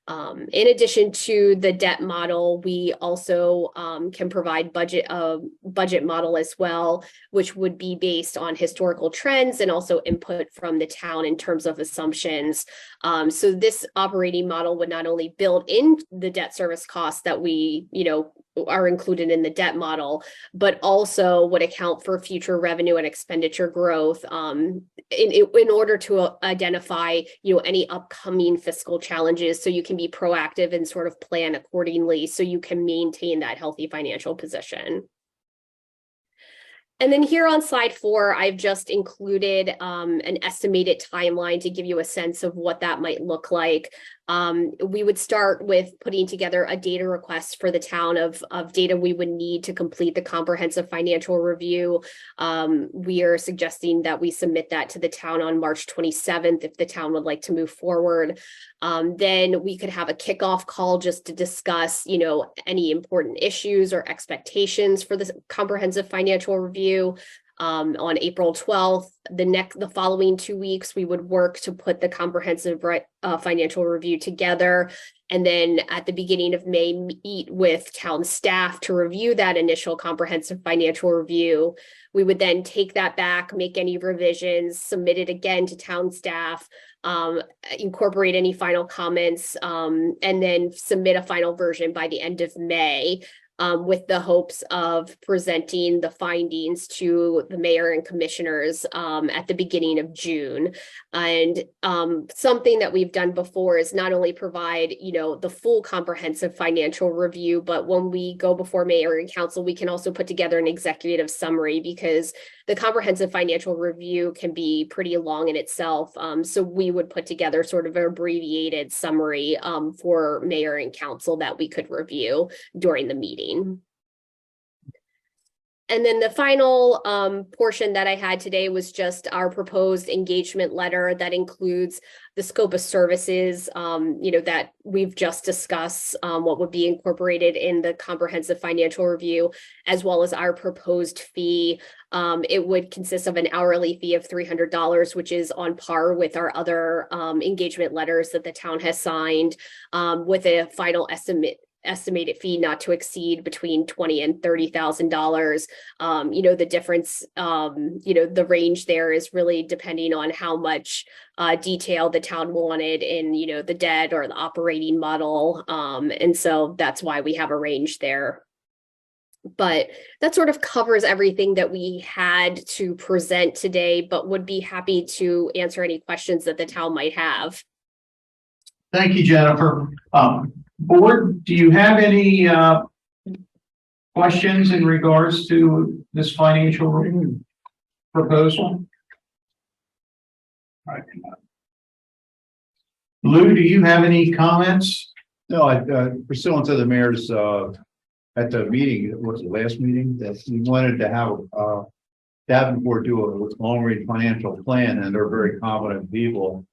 In addition to the debt model, we also can provide budget model as well, which would be based on historical trends and also input from the town in terms of assumptions. So this operating model would not only build in the debt service costs that we, are included in the debt model, but also would account for future revenue and expenditure growth in order to identify, any upcoming fiscal challenges, so you can be proactive and sort of plan accordingly so you can maintain that healthy financial position. And then here on slide 4, I've just included an estimated timeline to give you a sense of what that might look like. We would start with putting together a data request for the town of data we would need to complete the comprehensive financial review. We are suggesting that we submit that to the town on March 27th if the town would like to move forward. Then we could have a kickoff call just to discuss, any important issues or expectations for the comprehensive financial review. On April 12th, the following 2 weeks, we would work to put the comprehensive financial review together. And then at the beginning of May, meet with town staff to review that initial comprehensive financial review. We would then take that back, make any revisions, submit it again to town staff, incorporate any final comments, and then submit a final version by the end of May. with the hopes of presenting the findings to the mayor and commissioners at the beginning of June. And something that we've done before is not only provide, the full comprehensive financial review, but when we go before mayor and council, we can also put together an executive summary, because the comprehensive financial review can be pretty long in itself. So we would put together sort of an abbreviated summary for mayor and council that we could review during the meeting. And then the final portion that I had today was just our proposed engagement letter that includes the scope of services, that we've just discussed, what would be incorporated in the comprehensive financial review, as well as our proposed fee. It would consist of an hourly fee of $300, which is on par with our other engagement letters that the town has signed, with a final estimated fee not to exceed between $20,000 and $30,000. The difference, the range there is really depending on how much detail the town wanted in, the debt or the operating model. And so that's why we have a range there. But that sort of covers everything that we had to present today, but would be happy to answer any questions that the town might have. Thank you, Jennifer. Board, do you have any questions in regards to this financial proposal? Lou, do you have any comments? No, pursuant to the mayor's, at the meeting, what was the last meeting, that we wanted to have Davenport do a long-range financial plan, and they're very competent people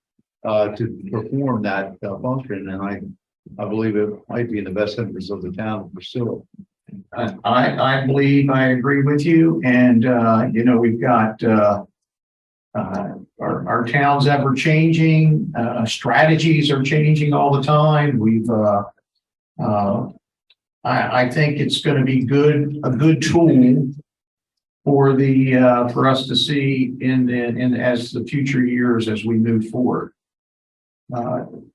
to perform that function, and I believe it might be in the best interest of the town to pursue it. I believe I agree with you, and we've got our town's ever changing, strategies are changing all the time. I think it's going to be a good tool for us to see in as the future years as we move forward.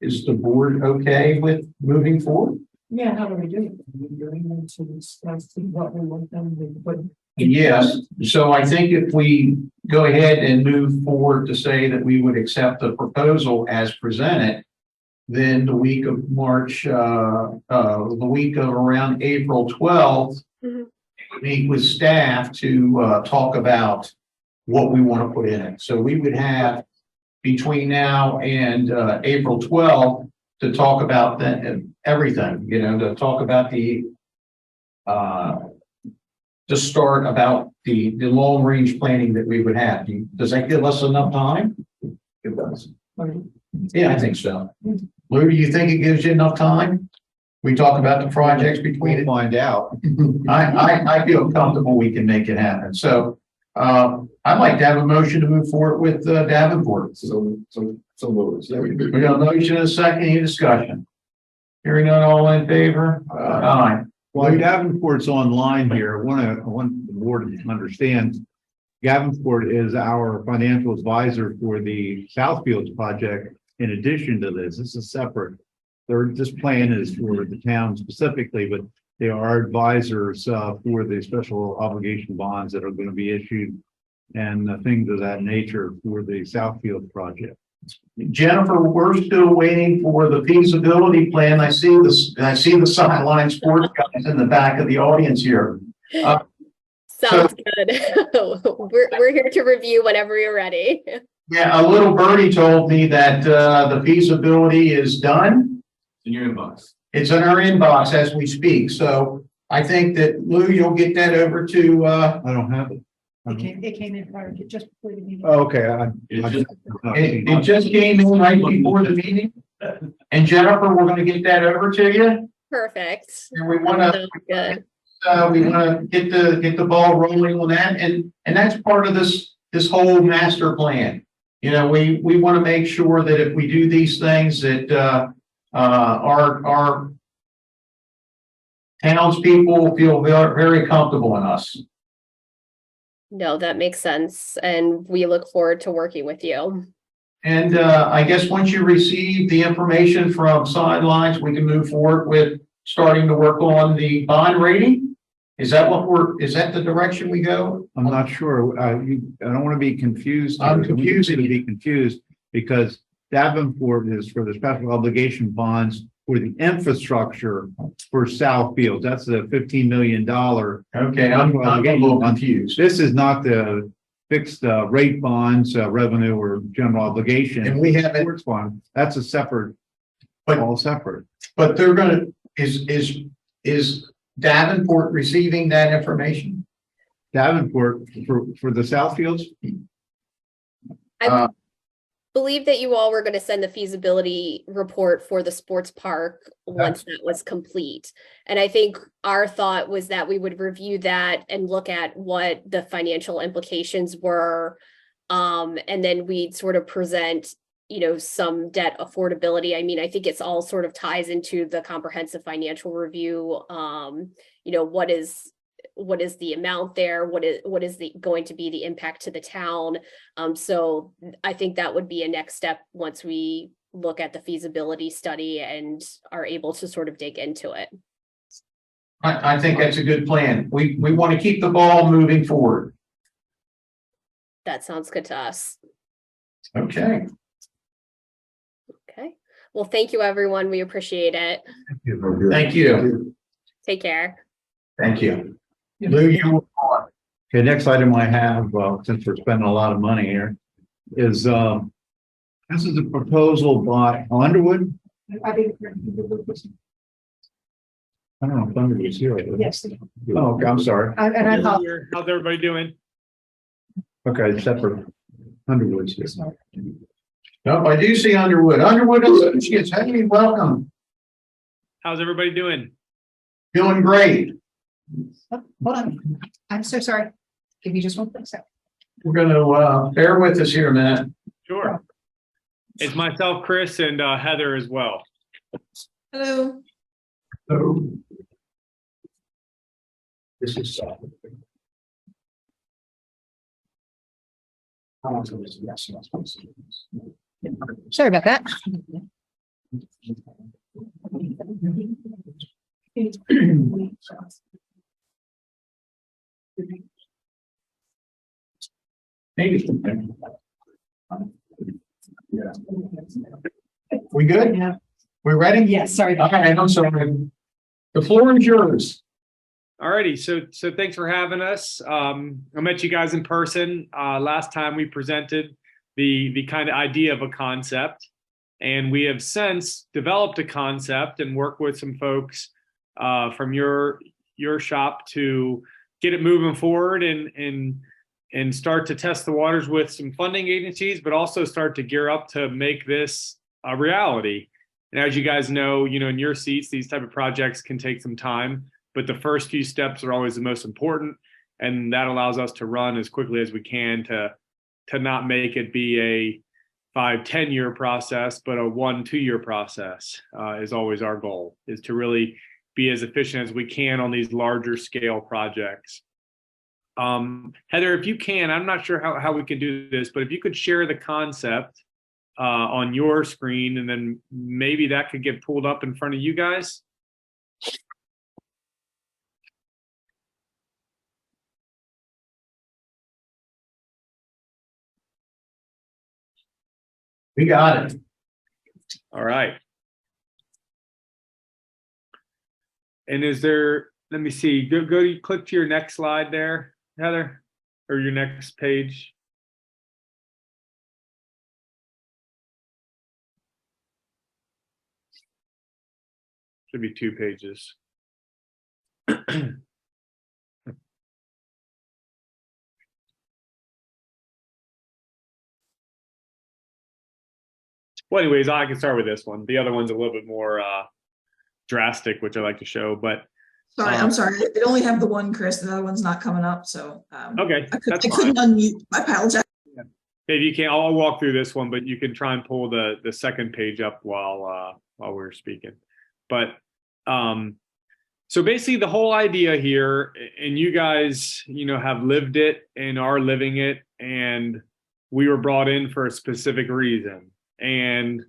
Is the board okay with moving forward? Yeah, how do we do it? We're going to discuss what we want them to put. Yes, so I think if we go ahead and move forward to say that we would accept the proposal as presented, then the week of March, the week of around April 12th, we meet with staff to talk about what we want to put in it. So we would have between now and April 12th to talk about everything, to talk about to start about the long range planning that we would have. Does that give us enough time? It does. Yeah, I think so. Lou, do you think it gives you enough time? We talk about the projects between it. Find out. I feel comfortable we can make it happen. So I'd like to have a motion to move forward with Davenport. So moved. We got a motion and a second. Any discussion? Hearing none, all in favor? Aye. While Davenport's online here, I want the board to understand, Davenport is our financial advisor for the Southfields project. In addition to this is separate. This plan is for the town specifically, but they are advisors for the special obligation bonds that are going to be issued and things of that nature for the Southfield project. Jennifer, we're still waiting for the feasibility plan. I see the sideline sports guys in the back of the audience here. Sounds good. We're here to review whenever you're ready. Yeah, a little birdie told me that the feasibility is done. In your inbox. It's in our inbox as we speak. So I think that Lou, you'll get that over to. I don't have it. It came in prior to just before the meeting. Oh, okay. It just came in right before the meeting. And Jennifer, we're going to get that over to you. Perfect. And we want to. Good. We want to get the ball rolling on that, and that's part of this whole master plan. We want to make sure that if we do these things that our townspeople feel very, very comfortable in us. No, that makes sense, and we look forward to working with you. And I guess once you receive the information from Sidelines, we can move forward with starting to work on the bond rating? Is that is that the direction we go? I'm not sure. I don't want to be confused. I'm here. We confused. need to be confused because Davenport is for the special obligation bonds for the infrastructure for Southfield. That's the $15 million. Okay, I'm a little confused. This is not the fixed rate bonds, revenue or general obligation. And we have it, Sports bond. That's a separate, But- all separate. but they're gonna, is Davenport receiving that information? Davenport for the Southfields. I believe that you all were going to send the feasibility report for the sports park once that was complete. And I think our thought was that we would review that and look at what the financial implications were. And then we'd sort of present, some debt affordability. I mean, I think it's all sort of ties into the comprehensive financial review. What is the amount there? What is going to be the impact to the town? So I think that would be a next step once we look at the feasibility study and are able to sort of dig into it. I think that's a good plan. We want to keep the ball moving forward. That sounds good to us. Okay. Okay. Well, thank you, everyone. We appreciate it. Thank you. Take care. Thank you. Lou, you were on. Okay, next item I have, since we're spending a lot of money here, is this is a proposal by Underwood. I think. I don't know if Underwood's here. Yes. Oh, okay, I'm sorry. And I apologize. How's everybody doing? Okay, separate. Underwood's here. Nope, I do see Underwood. Underwood Associates, hey, welcome. How's everybody doing? Doing great. Hold on. I'm so sorry. Give me just one quick second. We're gonna bear with us here a minute. Sure. It's myself, Chris, and Heather as well. Hello. So this is Sorry about that. We good? Yeah. We ready? Yes, sorry. Okay, I'm sorry. The floor is yours. Alrighty, so thanks for having us. I met you guys in person last time we presented the kind of idea of a concept, and we have since developed a concept and worked with some folks from your shop to get it moving forward and start to test the waters with some funding agencies, but also start to gear up to make this a reality. And as you guys know, in your seats, these type of projects can take some time, but the first few steps are always the most important. And that allows us to run as quickly as we can to not make it be a 5-10 year process, but a 1-2 year process is always our goal, is to really be as efficient as we can on these larger scale projects. Heather, if you can, I'm not sure how we can do this, but if you could share the concept on your screen, and then maybe that could get pulled up in front of you guys. We got it. All right. And is there, let me see, click to your next slide there, Heather, or your next page. Should be 2 pages. Well, anyways, I can start with this one. The other one's a little bit more drastic, which I like to show, but. Sorry, I'm sorry. I only have the one, Chris. The other one's not coming up, so. Okay, I that's couldn't fine. unmute. I apologize. If you can, I'll walk through this one, but you can try and pull the second page up while we're speaking. But so basically the whole idea here, and you guys, have lived it and are living it, and we were brought in for a specific reason. And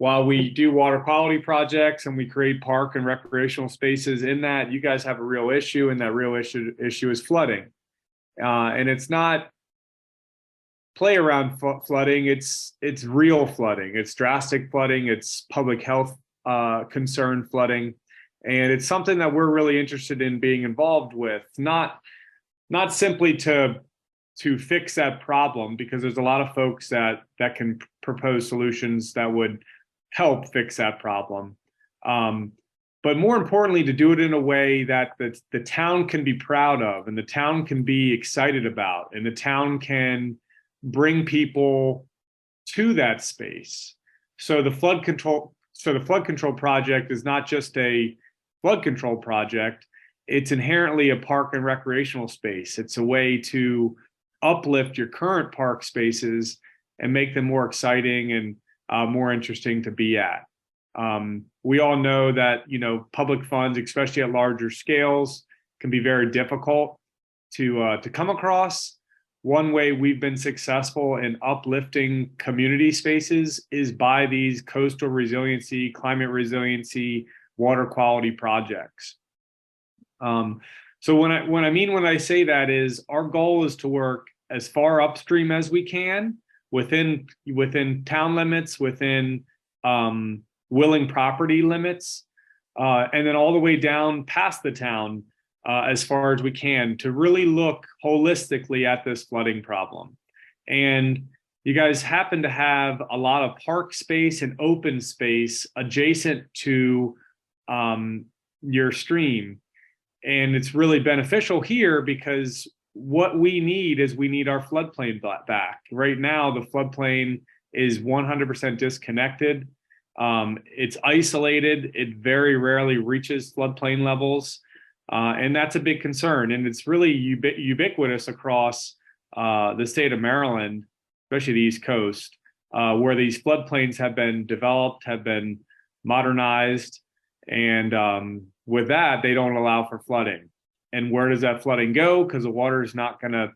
while we do water quality projects and we create park and recreational spaces in that, you guys have a real issue, and that real issue is flooding. And it's not play around flooding, it's real flooding, it's drastic flooding, it's public health concern flooding. And it's something that we're really interested in being involved with, not simply to fix that problem, because there's a lot of folks that can propose solutions that would help fix that problem. But more importantly, to do it in a way that the town can be proud of, and the town can be excited about, and the town can bring people to that space. So the flood control project is not just a flood control project, it's inherently a park and recreational space. It's a way to uplift your current park spaces and make them more exciting and more interesting to be at. We all know that, public funds, especially at larger scales, can be very difficult to come across. One way we've been successful in uplifting community spaces is by these coastal resiliency, climate resiliency, water quality projects. So when I say that is, our goal is to work as far upstream as we can within town limits, within willing property limits, and then all the way down past the town as far as we can, to really look holistically at this flooding problem. And you guys happen to have a lot of park space and open space adjacent to your stream. And it's really beneficial here because what we need our floodplain back. Right now, the floodplain is 100% disconnected. It's isolated. It very rarely reaches floodplain levels. And that's a big concern. And it's really ubiquitous across the state of Maryland, especially the East Coast, where these floodplains have been developed, have been modernized. And with that, they don't allow for flooding. And where does that flooding go? Because the water is not going to,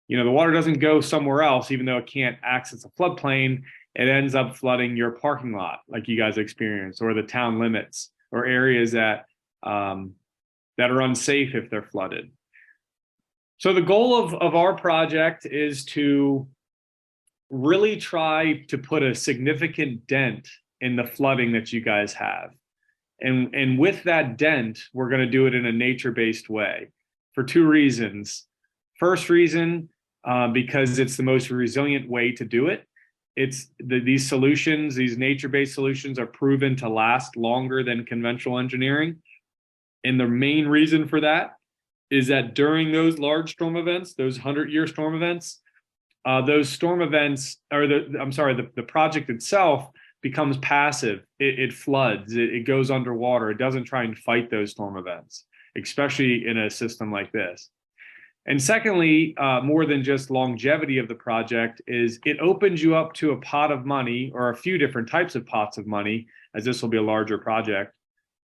the water doesn't go somewhere else, even though it can't access a floodplain. It ends up flooding your parking lot, like you guys experience, or the town limits, or areas that are unsafe if they're flooded. So the goal of our project is to really try to put a significant dent in the flooding that you guys have. And with that dent, we're going to do it in a nature-based way for two reasons. First reason, because it's the most resilient way to do it. These solutions, these nature-based solutions, are proven to last longer than conventional engineering. And the main reason for that is that during those large storm events, those 100-year storm events, the project itself becomes passive. It floods, it goes underwater. It doesn't try and fight those storm events, especially in a system like this. And secondly, more than just longevity of the project, is it opens you up to a pot of money, or a few different types of pots of money, as this will be a larger project,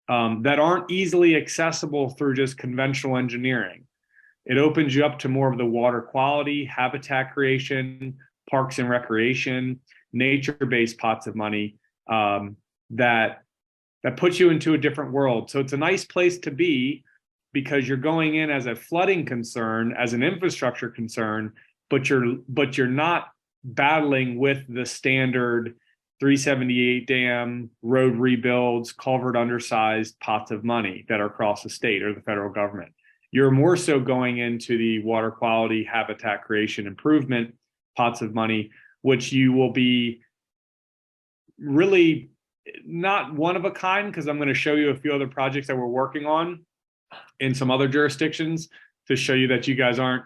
that aren't easily accessible through just conventional engineering. It opens you up to more of the water quality, habitat creation, parks and recreation, nature-based pots of money that puts you into a different world. So it's a nice place to be, because you're going in as a flooding concern, as an infrastructure concern, but you're not battling with the standard 378 dam, road rebuilds, culvert undersized pots of money that are across the state or the federal government. You're more so going into the water quality, habitat creation, improvement pots of money, which you will be really not one of a kind, because I'm going to show you a few other projects that we're working on in some other jurisdictions to show you that you guys aren't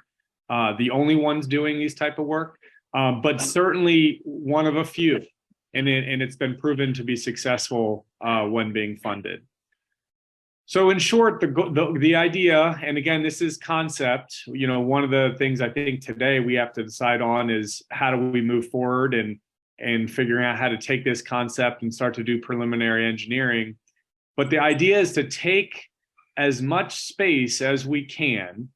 the only ones doing these type of work, but certainly one of a few. And it's been proven to be successful when being funded. So in short, the idea, and again, this is concept, one of the things I think today we have to decide on is how do we move forward and figuring out how to take this concept and start to do preliminary engineering. But the idea is to take as much space as we can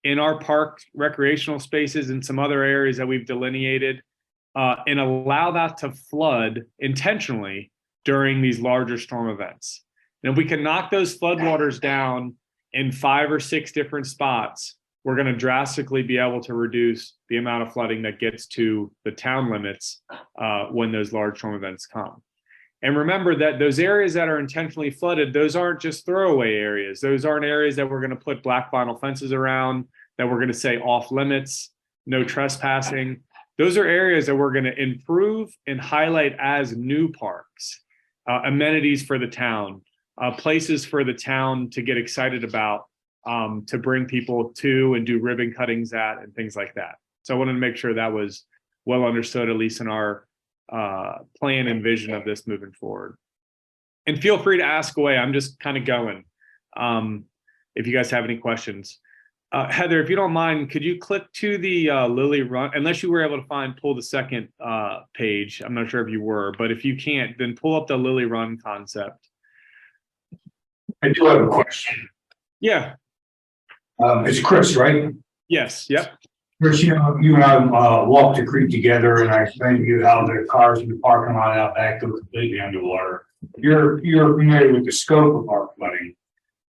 in our park recreational spaces and some other areas that we've delineated, and allow that to flood intentionally during these larger storm events. And if we can knock those floodwaters down in 5 or 6 different spots, we're going to drastically be able to reduce the amount of flooding that gets to the town limits when those large storm events come. And remember that those areas that are intentionally flooded, those aren't just throwaway areas. Those aren't areas that we're going to put black vinyl fences around, that we're going to say off limits, no trespassing. Those are areas that we're going to improve and highlight as new parks, amenities for the town, places for the town to get excited about, to bring people to and do ribbon cuttings at and things like that. So I wanted to make sure that was well understood, at least in our plan and vision of this moving forward. And feel free to ask away. I'm just kind of going. If you guys have any questions. Heather, if you don't mind, could you click to the Lily Run, unless you were able to pull the second page. I'm not sure if you were, but if you can't, then pull up the Lily Run concept. I do have a question. Yeah. It's Chris, right? Yes. Yep. Chris, you and I walked the creek together, and I explained to you how the cars in the parking lot out back go completely underwater. You're familiar with the scope of our flooding.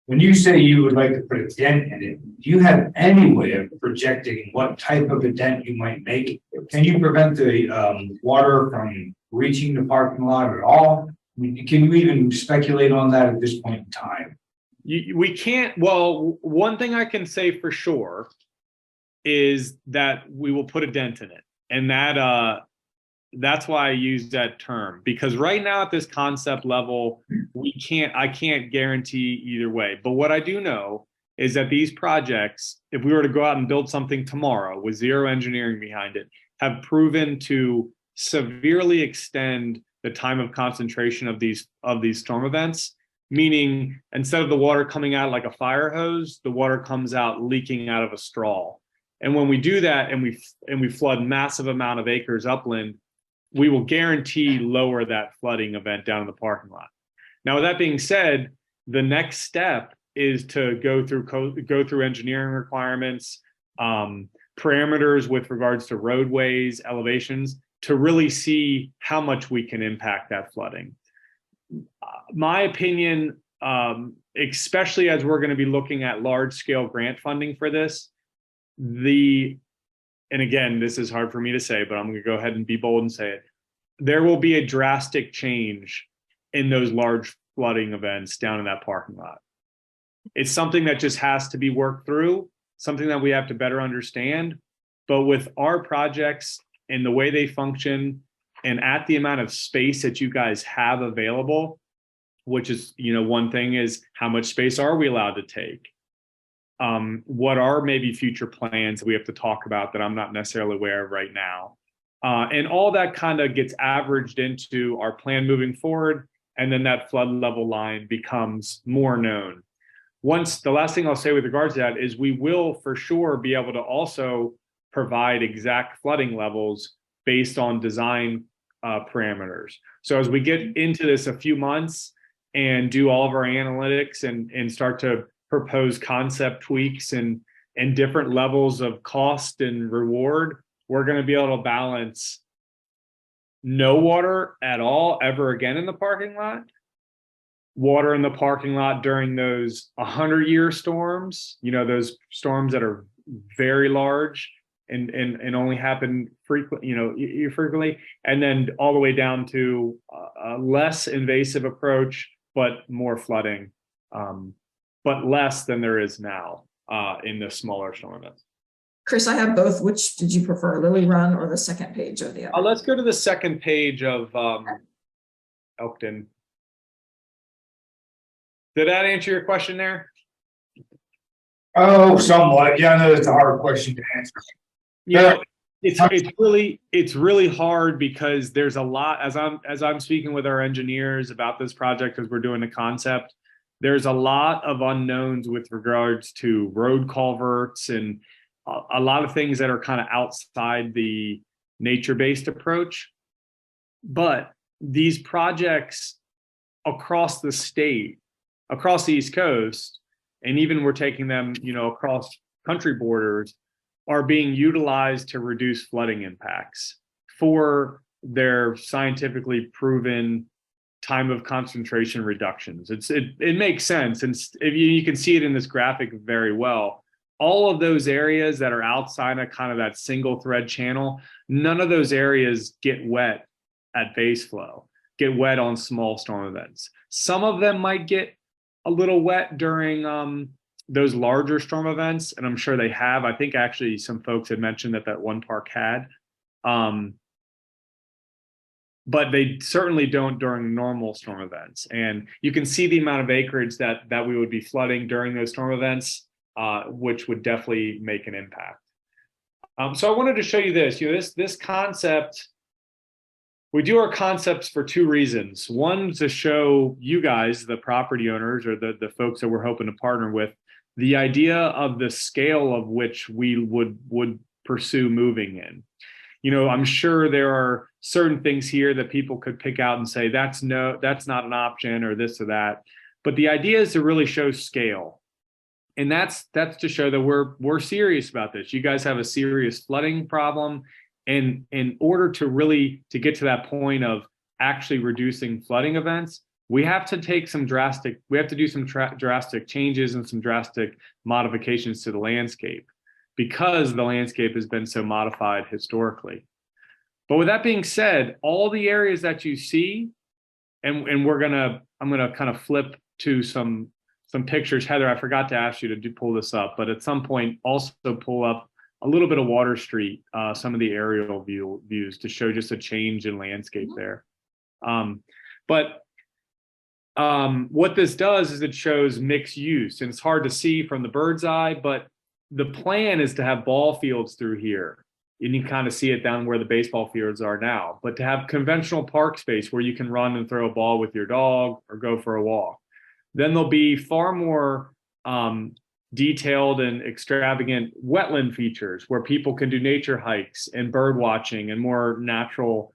When you say you would like to put a dent in it, do you have any way of projecting what type of a dent you might make? Can you prevent the water from reaching the parking lot at all? I mean, can you even speculate on that at this point in time? We can't. Well, one thing I can say for sure is that we will put a dent in it. And that's why I use that term, because right now at this concept level, I can't guarantee either way. But what I do know is that these projects, if we were to go out and build something tomorrow with zero engineering behind it, have proven to severely extend the time of concentration of these storm events. Meaning, instead of the water coming out like a fire hose, the water comes out leaking out of a straw. And when we do that and we flood massive amount of acres upland, we will guarantee lower that flooding event down in the parking lot. Now, with that being said, the next step is to go through engineering requirements, parameters with regards to roadways, elevations, to really see how much we can impact that flooding. My opinion, especially as we're going to be looking at large scale grant funding for this, and again, this is hard for me to say, but I'm going to go ahead and be bold and say it. There will be a drastic change in those large flooding events down in that parking lot. It's something that just has to be worked through, something that we have to better understand. But with our projects and the way they function, and at the amount of space that you guys have available, which is, one thing is how much space are we allowed to take? What are maybe future plans we have to talk about that I'm not necessarily aware of right now? And all that kind of gets averaged into our plan moving forward. And then that flood level line becomes more known. The last thing I'll say with regards to that is we will for sure be able to also provide exact flooding levels based on design parameters. So as we get into this a few months and do all of our analytics and start to propose concept tweaks and different levels of cost and reward, we're going to be able to balance no water at all ever again in the parking lot, water in the parking lot during those 100-year storms, those storms that are very large and only happen frequently, and then all the way down to a less invasive approach, but more flooding, but less than there is now in the smaller storm events. Chris, I have both. Which did you prefer, Lily Run or the second page of the other? Let's go to the second page of Elkton. Did that answer your question there? Oh, somewhat. Yeah, I know it's a hard question to answer. It's really hard because there's a lot, as I'm speaking with our engineers about this project as we're doing the concept, there's a lot of unknowns with regards to road culverts and a lot of things that are kind of outside the nature-based approach. But these projects across the state, across the East Coast, and even we're taking them, across country borders, are being utilized to reduce flooding impacts for their scientifically proven time of concentration reductions. It makes sense. And if you can see it in this graphic very well, all of those areas that are outside of kind of that single thread channel, none of those areas get wet at base flow, get wet on small storm events. Some of them might get a little wet during those larger storm events, and I'm sure they have. I think actually some folks had mentioned that one park had. But they certainly don't during normal storm events. And you can see the amount of acreage that we would be flooding during those storm events, which would definitely make an impact. So I wanted to show you this. This concept, we do our concepts for two reasons. One, to show you guys, the property owners or the folks that we're hoping to partner with, the idea of the scale of which we would pursue moving in. I'm sure there are certain things here that people could pick out and say, that's not an option or this or that. But the idea is to really show scale. And that's to show that we're serious about this. You guys have a serious flooding problem. And in order to get to that point of actually reducing flooding events, we have to do some drastic changes and some drastic modifications to the landscape, because the landscape has been so modified historically. But with that being said, all the areas that you see, and I'm gonna kind of flip to some pictures. Heather, I forgot to ask you to pull this up, but at some point also pull up a little bit of Water Street, some of the aerial views to show just a change in landscape there. But what this does is it shows mixed use, and it's hard to see from the bird's eye, but the plan is to have ball fields through here. And you can kind of see it down where the baseball fields are now, but to have conventional park space where you can run and throw a ball with your dog or go for a walk. Then there'll be far more detailed and extravagant wetland features where people can do nature hikes and bird watching and more natural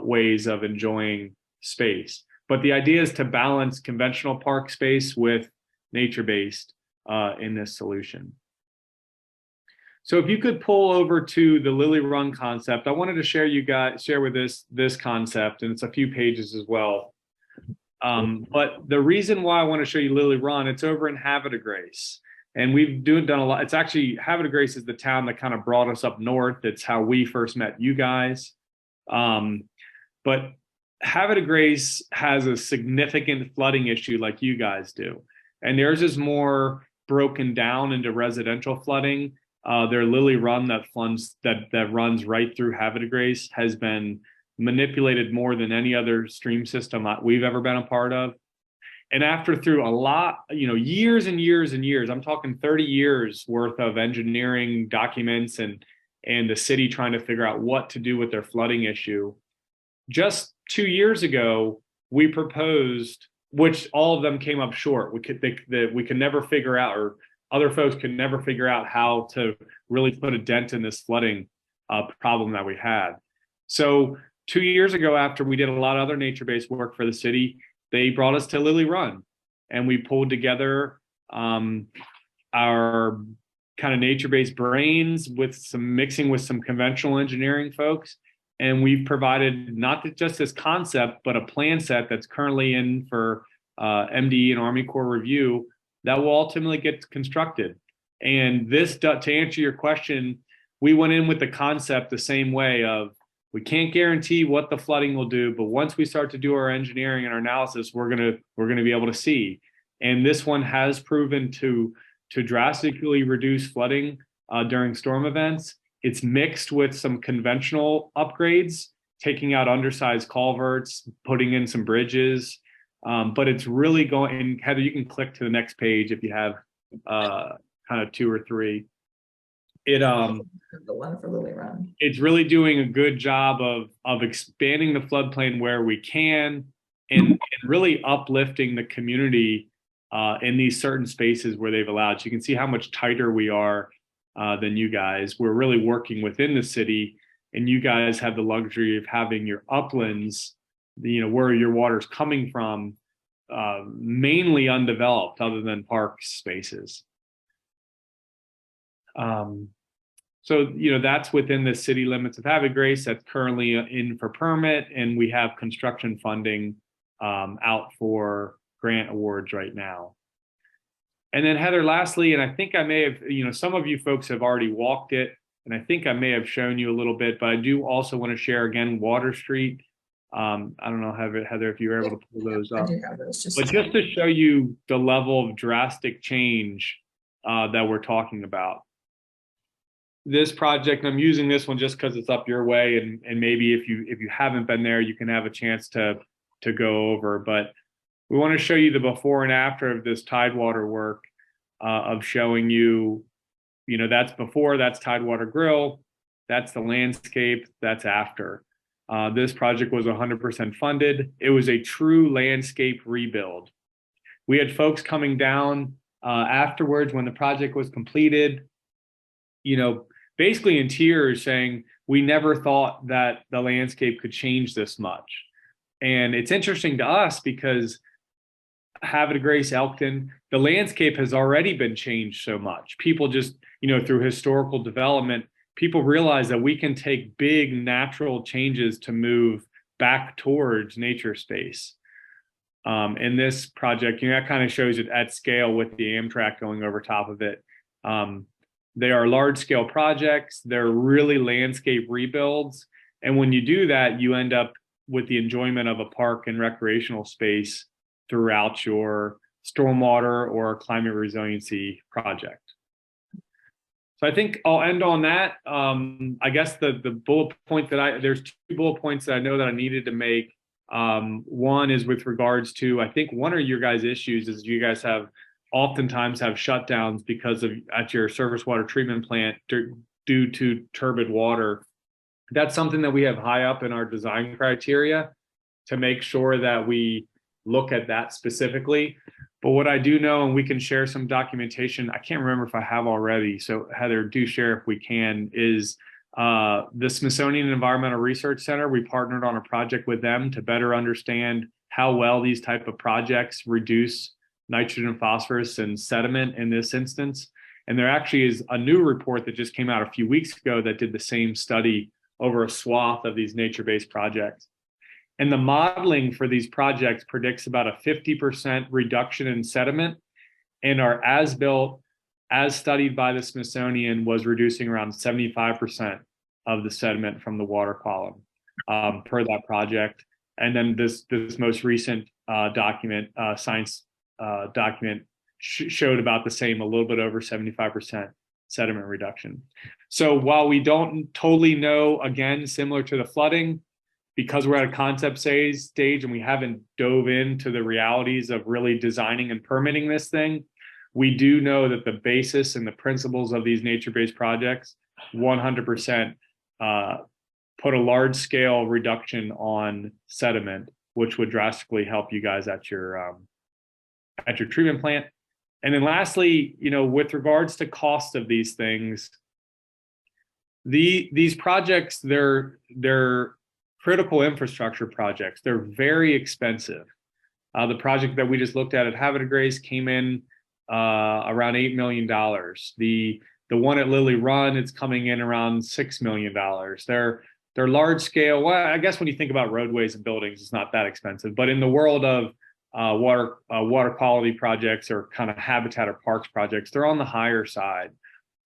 ways of enjoying space. But the idea is to balance conventional park space with nature-based in this solution. So if you could pull over to the Lily Run concept, I wanted to share with this concept, and it's a few pages as well. But the reason why I want to show you Lily Run, it's over in Havre de Grace. And we've done a lot. It's actually, Havre de Grace is the town that kind of brought us up north. It's how we first met you guys. But Havre de Grace has a significant flooding issue like you guys do. And theirs is more broken down into residential flooding. Their Lily Run that runs right through Havre de Grace has been manipulated more than any other stream system we've ever been a part of. And through a lot, years and years and years, I'm talking 30 years worth of engineering documents and the city trying to figure out what to do with their flooding issue. Just 2 years ago, we proposed, which all of them came up short. We could never figure out, or other folks could never figure out how to really put a dent in this flooding problem that we had. So 2 years ago, after we did a lot of other nature-based work for the city, they brought us to Lily Run, and we pulled together our kind of nature-based brains with some conventional engineering folks. And we've provided not just this concept, but a plan set that's currently in for MDE and Army Corps review that will ultimately get constructed. And this, to answer your question, we went in with the concept the same way of, we can't guarantee what the flooding will do, but once we start to do our engineering and our analysis, we're gonna be able to see. And this one has proven to drastically reduce flooding during storm events. It's mixed with some conventional upgrades, taking out undersized culverts, putting in some bridges. But it's really going, and Heather, you can click to the next page if you have kind of 2 or 3. The one for Lily Run. It's really doing a good job of expanding the floodplain where we can, and really uplifting the community in these certain spaces where they've allowed. So you can see how much tighter we are than you guys. We're really working within the city, and you guys have the luxury of having your uplands, where your water's coming from, mainly undeveloped other than park spaces. So, that's within the city limits of Havre de Grace. That's currently in for permit, and we have construction funding out for grant awards right now. And then Heather, lastly, and I think I may have, some of you folks have already walked it, and I think I may have shown you a little bit, but I do also want to share again, Water Street. I don't know, Heather, if you were able to pull those up. But just to show you the level of drastic change that we're talking about. This project, and I'm using this one just because it's up your way, and maybe if you haven't been there, you can have a chance to go over. But we want to show you the before and after of this Tidewater work of showing you, that's before, that's Tidewater Grill, that's the landscape, that's after. This project was 100% funded. It was a true landscape rebuild. We had folks coming down afterwards when the project was completed, basically in tears saying, we never thought that the landscape could change this much. And it's interesting to us because Havre de Grace, Elkton, the landscape has already been changed so much. People just, through historical development, people realize that we can take big natural changes to move back towards nature space. In this project, that kind of shows it at scale with the Amtrak going over top of it. They are large scale projects. They're really landscape rebuilds. And when you do that, you end up with the enjoyment of a park and recreational space throughout your stormwater or climate resiliency project. So I think I'll end on that. I guess the bullet point there's 2 bullet points that I know that I needed to make. One is with regards to, I think one of your guys' issues is you guys oftentimes have shutdowns because of at your surface water treatment plant due to turbid water. That's something that we have high up in our design criteria to make sure that we look at that specifically. But what I do know, and we can share some documentation, I can't remember if I have already, so Heather, do share if we can, is the Smithsonian Environmental Research Center. We partnered on a project with them to better understand how well these type of projects reduce nitrogen and phosphorus and sediment in this instance. And there actually is a new report that just came out a few weeks ago that did the same study over a swath of these nature-based projects. And the modeling for these projects predicts about a 50% reduction in sediment, and our as-built, as studied by the Smithsonian, was reducing around 75% of the sediment from the water column per that project. And then this most recent science document showed about the same, a little bit over 75% sediment reduction. So while we don't totally know, again, similar to the flooding, because we're at a concept stage and we haven't dove into the realities of really designing and permitting this thing, we do know that the basis and the principles of these nature-based projects 100% put a large-scale reduction on sediment, which would drastically help you guys at your treatment plant. And then lastly, with regards to cost of these things, these projects, they're critical infrastructure projects. They're very expensive. The project that we just looked at Havre de Grace came in around $8 million. The one at Lily Run, it's coming in around $6 million. They're large scale. Well, I guess when you think about roadways and buildings, it's not that expensive. But in the world of water quality projects or kind of habitat or parks projects, they're on the higher side.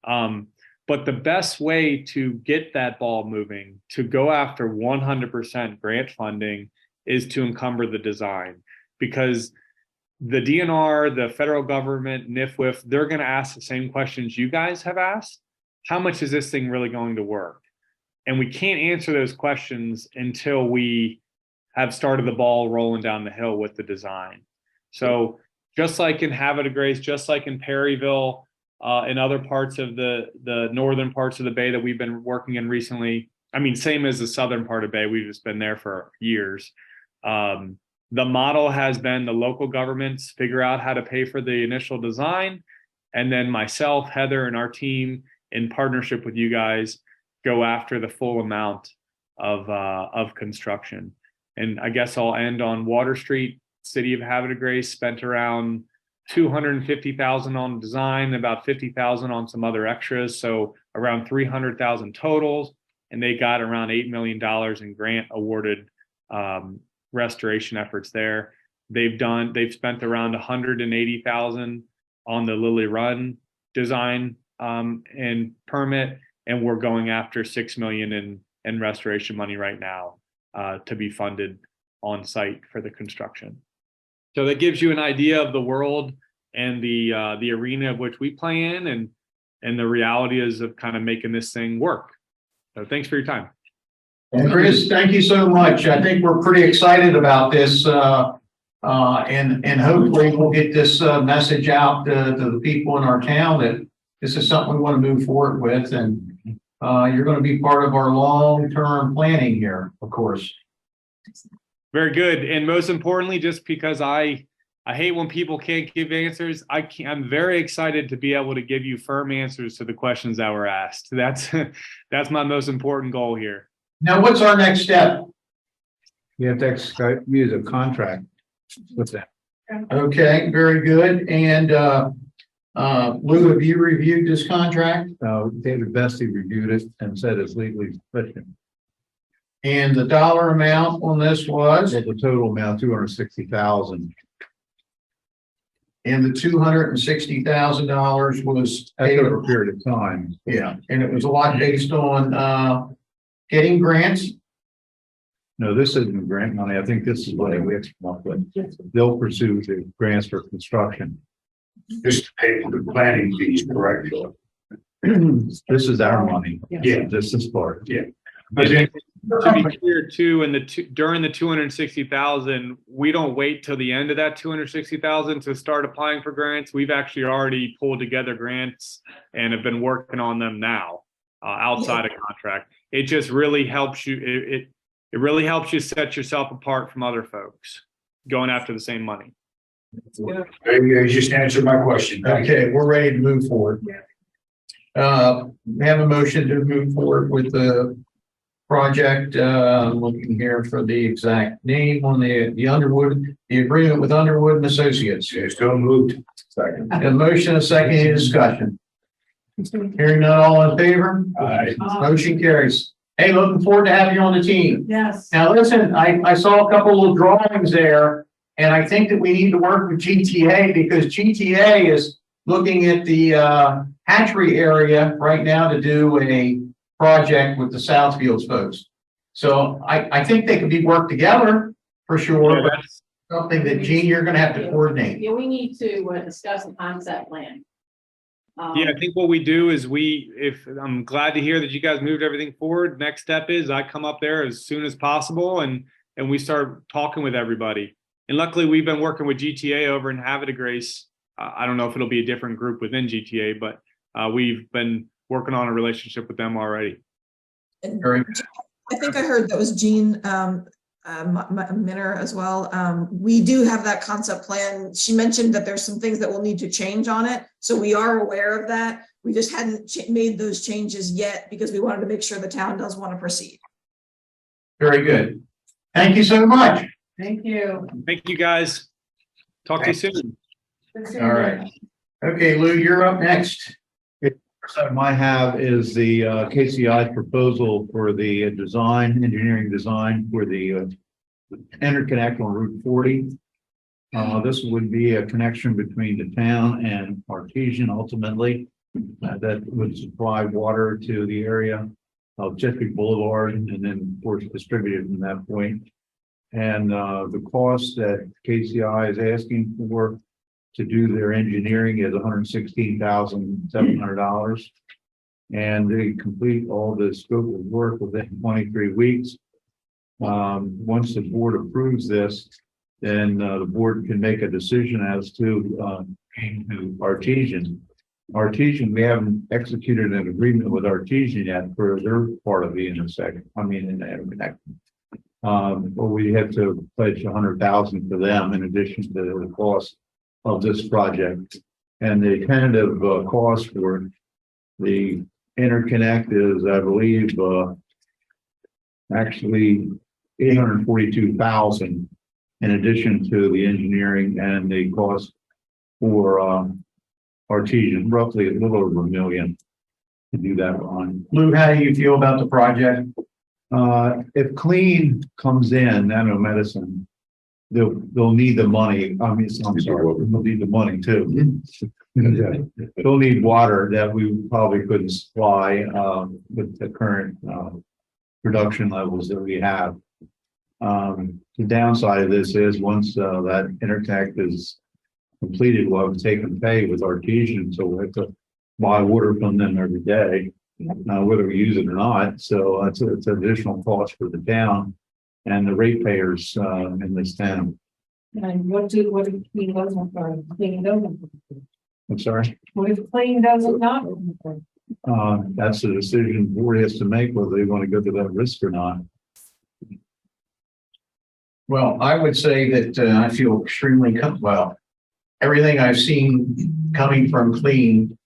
But the best way to get that ball moving, to go after 100% grant funding, is to encumber the design, because the DNR, the federal government, NIFWIF, they're going to ask the same questions you guys have asked. How much is this thing really going to work? And we can't answer those questions until we have started the ball rolling down the hill with the design. So just like in Havre de Grace, just like in Perryville, in other parts of the northern parts of the Bay that we've been working in recently, I mean, same as the southern part of Bay, we've just been there for years. The model has been the local governments figure out how to pay for the initial design, and then myself, Heather, and our team, in partnership with you guys, go after the full amount of construction. And I guess I'll end on Water Street. City of Havre de Grace spent around 250,000 on design, about 50,000 on some other extras. So around 300,000 totals. And they got around $8 million in grant awarded restoration efforts there. They've spent around 180,000 on the Lily Run design and permit, and we're going after $6 million in restoration money right now to be funded on site for the construction. So that gives you an idea of the world and the arena of which we play in, and the reality is of kind of making this thing work. So thanks for your time. And Chris, thank you so much. I think we're pretty excited about this. And hopefully we'll get this message out to the people in our town that this is something we want to move forward with. And you're going to be part of our long-term planning here, of course. Very good. And most importantly, just because I hate when people can't give answers, I'm very excited to be able to give you firm answers to the questions that were asked. That's my most important goal here. Now, what's our next step? You have to use a contract with them. Okay, very good. And Lou, have you reviewed this contract? David Bessie reviewed it and said it's legally sufficient. And the dollar amount on this was? Well, the total amount, 260,000. And the $260,000 was paid over a period of time. Yeah, and it was a lot based on getting grants. No, this isn't grant money. I think this is what we have to come up with. They'll pursue the grants for construction. Just to pay for the planning fees, correct? This is our money. Yeah. This is part. Yeah. But to be clear too, during the 260,000, we don't wait till the end of that 260,000 to start applying for grants. We've actually already pulled together grants and have been working on them now outside of contract. It just really helps you. It really helps you set yourself apart from other folks going after the same money. You just answered my question. Okay, we're ready to move forward. We have a motion to move forward with the project. I'm looking here for the exact name on the Underwood, the agreement with Underwood and Associates. It's still moved. Second. A motion, a second, any discussion? Hearing none, all in favor? Aye. Motion carries. Hey, looking forward to having you on the team. Yes. Now, listen, I saw a couple of drawings there, and I think that we need to work with GTA because GTA is looking at the hatchery area right now to do a project with the Southfields folks. So I think they could be worked together for sure, but something that, Gene, you're going to have to coordinate. Yeah, we need to discuss the concept plan. Yeah, I think what we do is I'm glad to hear that you guys moved everything forward. Next step is I come up there as soon as possible and we start talking with everybody. And luckily we've been working with GTA over in Havre de Grace. I don't know if it'll be a different group within GTA, but we've been working on a relationship with them already. I think I heard that was Jean Minner as well. We do have that concept plan. She mentioned that there's some things that will need to change on it. So we are aware of that. We just hadn't made those changes yet because we wanted to make sure the town does want to proceed. Very good. Thank you so much. Thank you. Thank you, guys. Talk to you soon. All right. Okay, Lou, you're up next. Item I have is the KCI's proposal for the engineering design for the interconnect on Route 40. This would be a connection between the town and Artesian ultimately that would supply water to the area of Chesapeake Boulevard and then of course distributed from that point. And the cost that KCI is asking for to do their engineering is $116,700. And they complete all the scope of work within 23 weeks. Once the board approves this, then the board can make a decision as to Artesian. Artesian, we haven't executed an agreement with Artesian yet for their part of the intersection. I mean, in the interconnection. But we have to pledge $100,000 for them in addition to the cost of this project. And the tentative cost for the interconnect is, I believe, actually $842,000 in addition to the engineering and the cost for, artesian, roughly a little over $1 million to do that on. Lou, how do you feel about the project? If Clean comes in, Nano Medicine, they'll need the money. I mean, I'm sorry, they'll need the money too. They'll need water that we probably couldn't supply, with the current, production levels that we have. The downside of this is once, that interconnect is completed, we'll have to take and pay with artesian, so we have to buy water from them every day, whether we use it or not. So it's an additional cost for the town and the ratepayers in this town. And what if Clean doesn't, or Clean doesn't? I'm sorry. What if Clean doesn't not? That's the decision the board has to make whether they want to go to that risk or not. Well, I would say that I feel extremely well. Everything I've seen coming from Clean,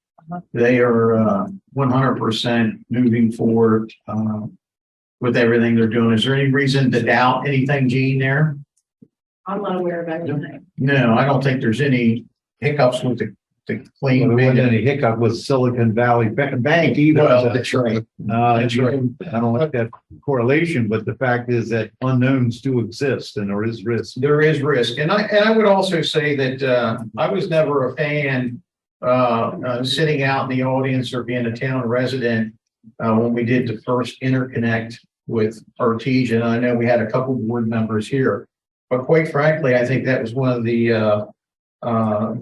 they are 100% moving forward with everything they're doing. Is there any reason to doubt anything, Gene, there? I'm not aware of anything. No, I don't think there's any hiccups with the Clean. Well, there wasn't any hiccup with Silicon Valley Bank either. Well, that's right. That's right. I don't like that correlation, but the fact is that unknowns do exist and there is risk. There is risk. And I would also say that I was never a fan sitting out in the audience or being a town resident when we did the first interconnect with Artesian. I know we had a couple board members here, but quite frankly, I think that was one of the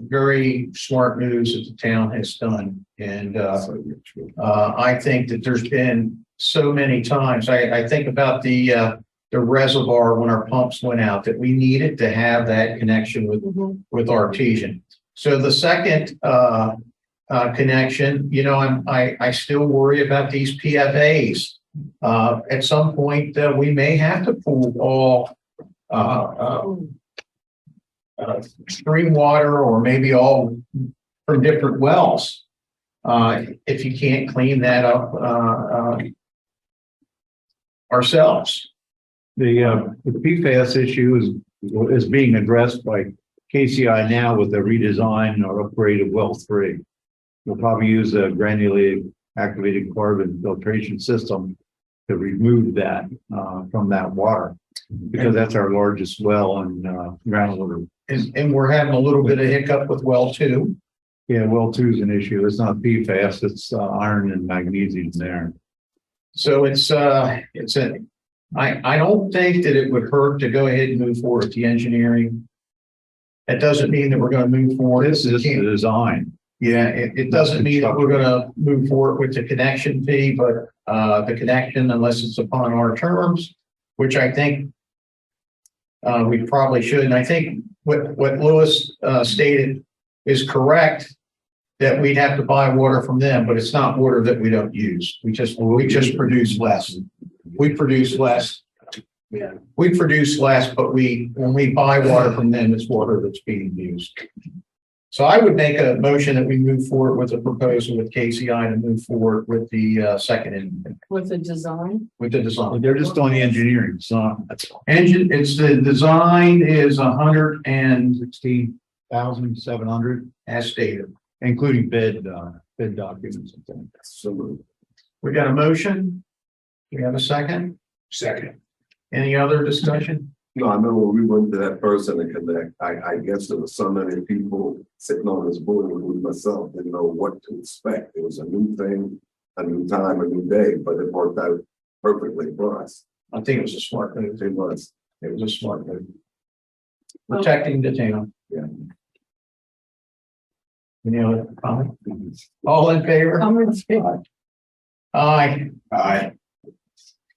very smart moves that the town has done. And I think that there's been so many times, I think about the reservoir when our pumps went out, that we needed to have that connection with Artesian. So the second connection, you know, I still worry about these PFAs. At some point, we may have to pool all stream water, or maybe all from different wells. If you can't clean that up ourselves. The PFAS issue is being addressed by KCI now with the redesign or upgrade of well 3. We'll probably use a granulated activated carbon filtration system to remove that from that water, because that's our largest well in groundwater. And we're having a little bit of hiccup with well 2. Yeah, well 2 is an issue. It's not PFAS, it's iron and magnesium there. So I don't think that it would hurt to go ahead and move forward with the engineering. That doesn't mean that we're going to move forward. This is the design. Yeah, it doesn't mean that we're going to move forward with the connection fee, but the connection, unless it's upon our terms, which I think we probably should. And I think what Lewis stated is correct, that we'd have to buy water from them, but it's not water that we don't use. We just produce less. We produce less. Yeah. We produce less, but when we buy water from them, it's water that's being used. So I would make a motion that we move forward with a proposal with KCI to move forward with the second With the design? with the design. They're just doing the engineering, so that's all. It's the design is 116,700 as stated, including bid documents and things. So we got a motion. Do we have a second? Second. Any other discussion? no, I remember when we went to that first interconnect, I guess there was so many people sitting on this board with myself, didn't know what to expect. It was a new thing, a new time, a new day, but it worked out perfectly for us. I think it was a smart move. It was. It was a smart move. Protecting the town. Yeah. Any other comments? All in favor? Aye. Aye.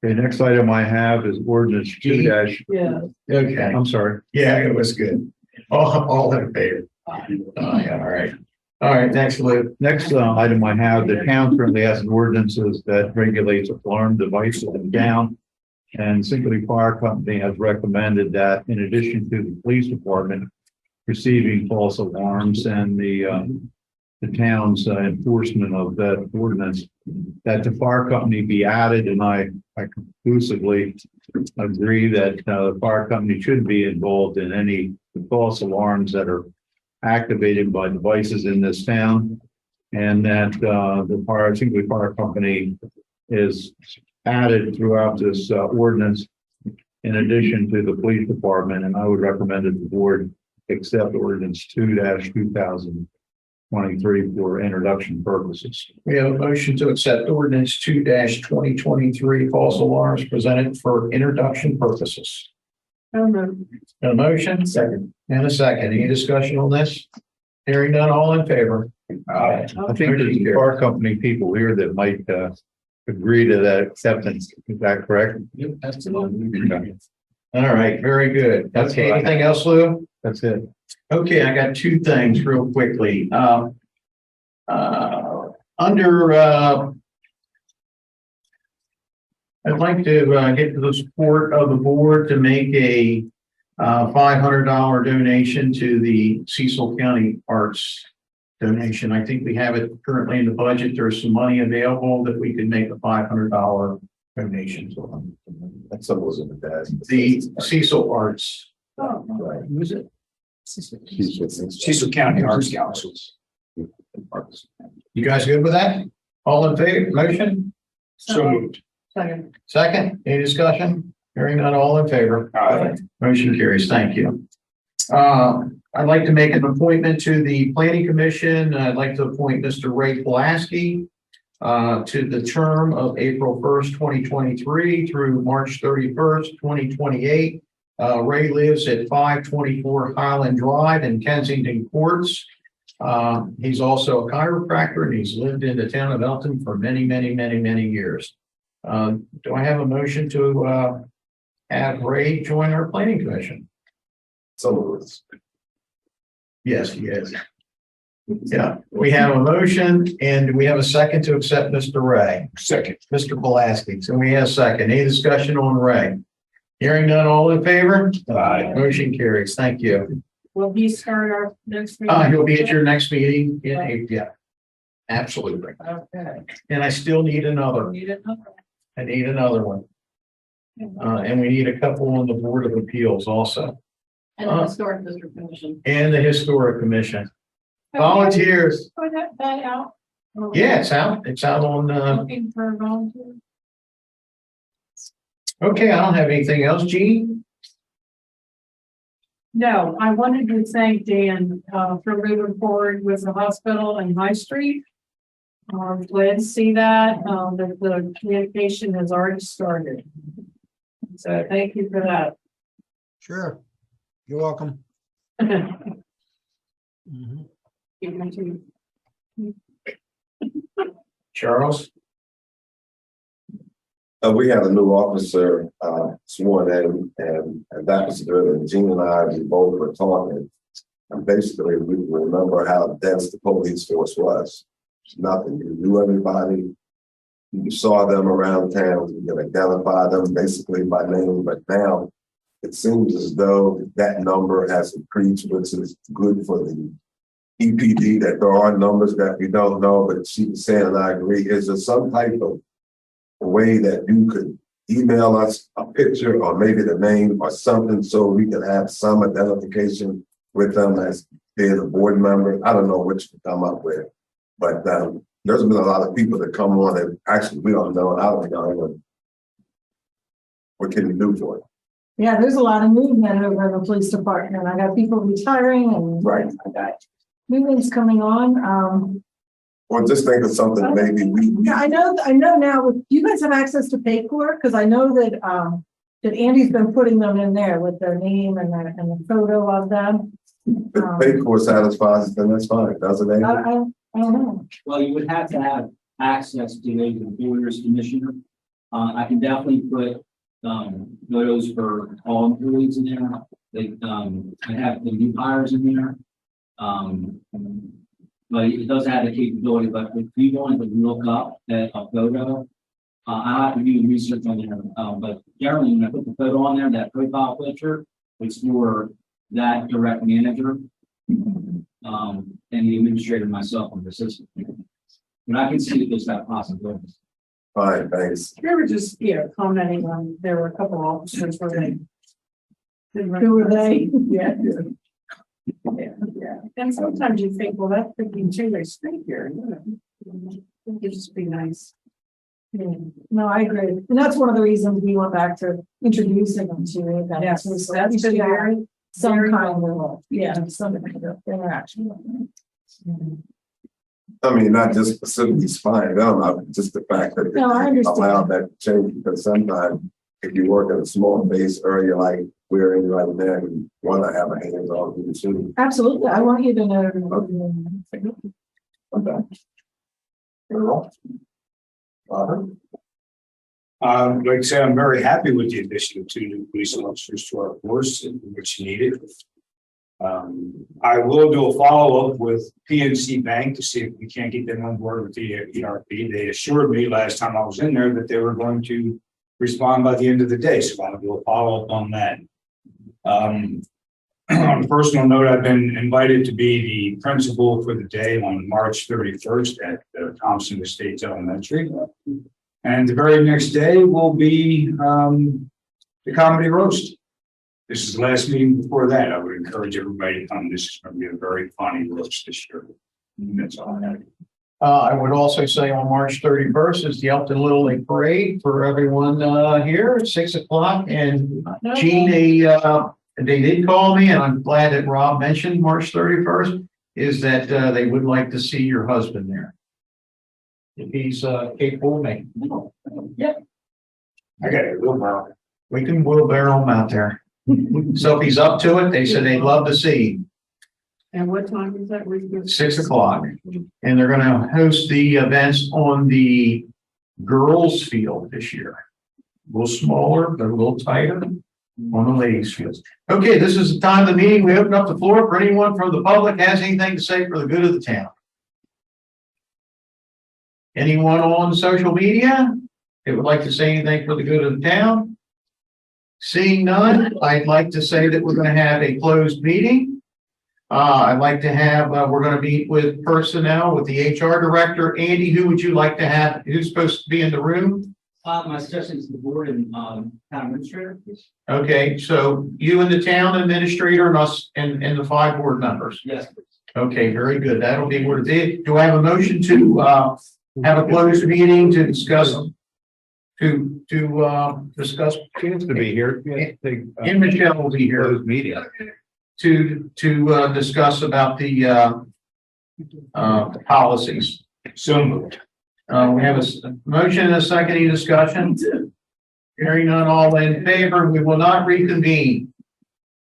Okay, next item I have is ordinance 2 dash. Yeah. Okay. I'm sorry. Yeah, it was good. All in favor? Aye. All right. All right, next, Lou. Next item I have, the town currently has an ordinances that regulates alarm devices in town. And Singley Fire Company has recommended that in addition to the police department receiving false alarms and the town's enforcement of that ordinance, that the fire company be added. And I conclusively agree that the fire company should be involved in any false alarms that are activated by devices in this town. And that, the fire, Singley Fire Company is added throughout this, ordinance in addition to the police department, and I would recommend that the board accept ordinance 2-2023 for introduction purposes. We have a motion to accept ordinance 2-2023 false alarms presented for introduction purposes. A motion? Second. And a second. Any discussion on this? Hearing none, all in favor? I think there's car company people here that might, agree to that acceptance. Is that correct? Yep, absolutely. All right, very good. Okay, anything else, Lou? That's it. Okay, I got two things real quickly. I'd like to get to the support of the board to make a $500 donation to the Cecil County Arts donation. I think we have it currently in the budget. There's some money available that we could make a $500 donation to them. That's almost in the past. The Cecil Arts. Oh, Right. Who is it? Cecil County Arts Council. You guys good with that? All in favor, motion? So moved. Second. Second, any discussion? Hearing none, all in favor? Aye. Motion carries. Thank you. I'd like to make an appointment to the Planning Commission. I'd like to appoint Mr. Ray Pulaski to the term of April 1st, 2023 through March 31st, 2028. Ray lives at 524 Highland Drive in Kensington Courts. He's also a chiropractor and he's lived in the town of Elkton for many, many, many, many years. Do I have a motion to have Ray join our Planning Commission? So Yes, he is. Yeah, we have a motion and we have a second to accept Mr. Ray. Second. Mr. Pulaski. So we have a second. Any discussion on Ray? Hearing none, all in favor? Aye. Motion carries. Thank you. Will he start our next meeting? He'll be at your next meeting in April. Yeah. Absolutely. Okay. And I still need another. Need another. I need another one. And we need a couple on the Board of Appeals also. And the historic district commission. And the Historic Commission. Volunteers. Put that out. Yeah, it's out. It's out on, Looking for volunteers. okay, I don't have anything else, Jean. No, I wanted to thank Dan for moving forward with the hospital and High Street. Glad to see that the communication has already started. So thank you for that. Sure. You're welcome. Charles. we had a new officer sworn in, and that was good. And Gene and I, we both were talking. And basically, we remember how dense the police force was. Nothing. You knew everybody. You saw them around town. You could identify them basically by name. But now it seems as though that number has increased, which is good for the EPD, that there are numbers that we don't know. But she was saying, and I agree, is there some type of way that you could email us a picture or maybe the name or something so we can have some identification with them as being a board member? I don't know what you can come up with, but there's been a lot of people that come on and actually we don't know, and I don't know. What can you do for it? Yeah, there's a lot of movement over in the police department. I got people retiring and Right. I got movements coming on. Or just think of something maybe we Yeah, I know now. Do you guys have access to Paycor? Because I know that that Andy's been putting them in there with their name and the photo of them. if Paycor satisfies, then that's fine, doesn't it? I don't know. Well, you would have to have access to a boarders commissioner. I can definitely put photos for all employees in there. I have the new hires in there. But it doesn't have the capability. But if you wanted to look up at a photo, I have to do research on there. But generally, when I put the photo on there, that profile picture, it's for that direct manager. And the administrator myself on the system. But I can see that there's that possibility. Fine, thanks. You were just, commenting on, there were a couple officers where they. Who were they? Yeah. Yeah, and sometimes you think, well, that could be two-way street here, you know. It could just be nice. Yeah, no, I agree, and that's one of the reasons we went back to introducing them to it. Yes, that's been very, some kind of, yeah, some kind of interaction. I mean, not just specifically spying them out, just the fact that No, I understand. allow that to change, because sometimes if you work in a small base area like we're in right now, you want to have a hands-on with the student. Absolutely, I want you to know. Okay. Like I say, I'm very happy with the addition of 2 new police officers to our force, which needed. I will do a follow-up with PNC Bank to see if we can't get them on board with the ERP. They assured me last time I was in there that they were going to respond by the end of the day, so I'll do a follow-up on that. On a personal note, I've been invited to be the principal for the day on March 31st at Thompson Estates Elementary. And the very next day will be the comedy roast. This is the last meeting before that. I would encourage everybody to come. This is going to be a very funny roast this year. And that's all I have. I would also say on March 31st is the Elkton Little League Parade for everyone here at 6 o'clock. And Gene, they did call me, and I'm glad that Rob mentioned March 31st, is that they would like to see your husband there. If he's capable of making it. Yeah. I got a wheelbarrow. We can wheelbarrow him out there. So if he's up to it, they said they'd love to see him. And what time is that? 6 o'clock. And they're gonna host the events on the girls' field this year. A little smaller, but a little tighter on the ladies' fields. Okay, this is the time of the meeting. We open up the floor for anyone from the public has anything to say for the good of the town. Anyone on social media that would like to say anything for the good of the town? Seeing none, I'd like to say that we're going to have a closed meeting. I'd like to have, we're going to meet with personnel, with the HR director. Andy, who would you like to have? Who's supposed to be in the room? My suggestion is the board and town administrator, please. Okay, so you and the town administrator and us and the 5 board members. Yes, please. Okay, very good. That'll be what it is. Do I have a motion to have a closed meeting to discuss discuss? She has to be here. And Michelle will be here. Closed meeting. To discuss about the policies. So moved. We have a motion and a second. Any discussion? Hearing none, all in favor. We will not reconvene.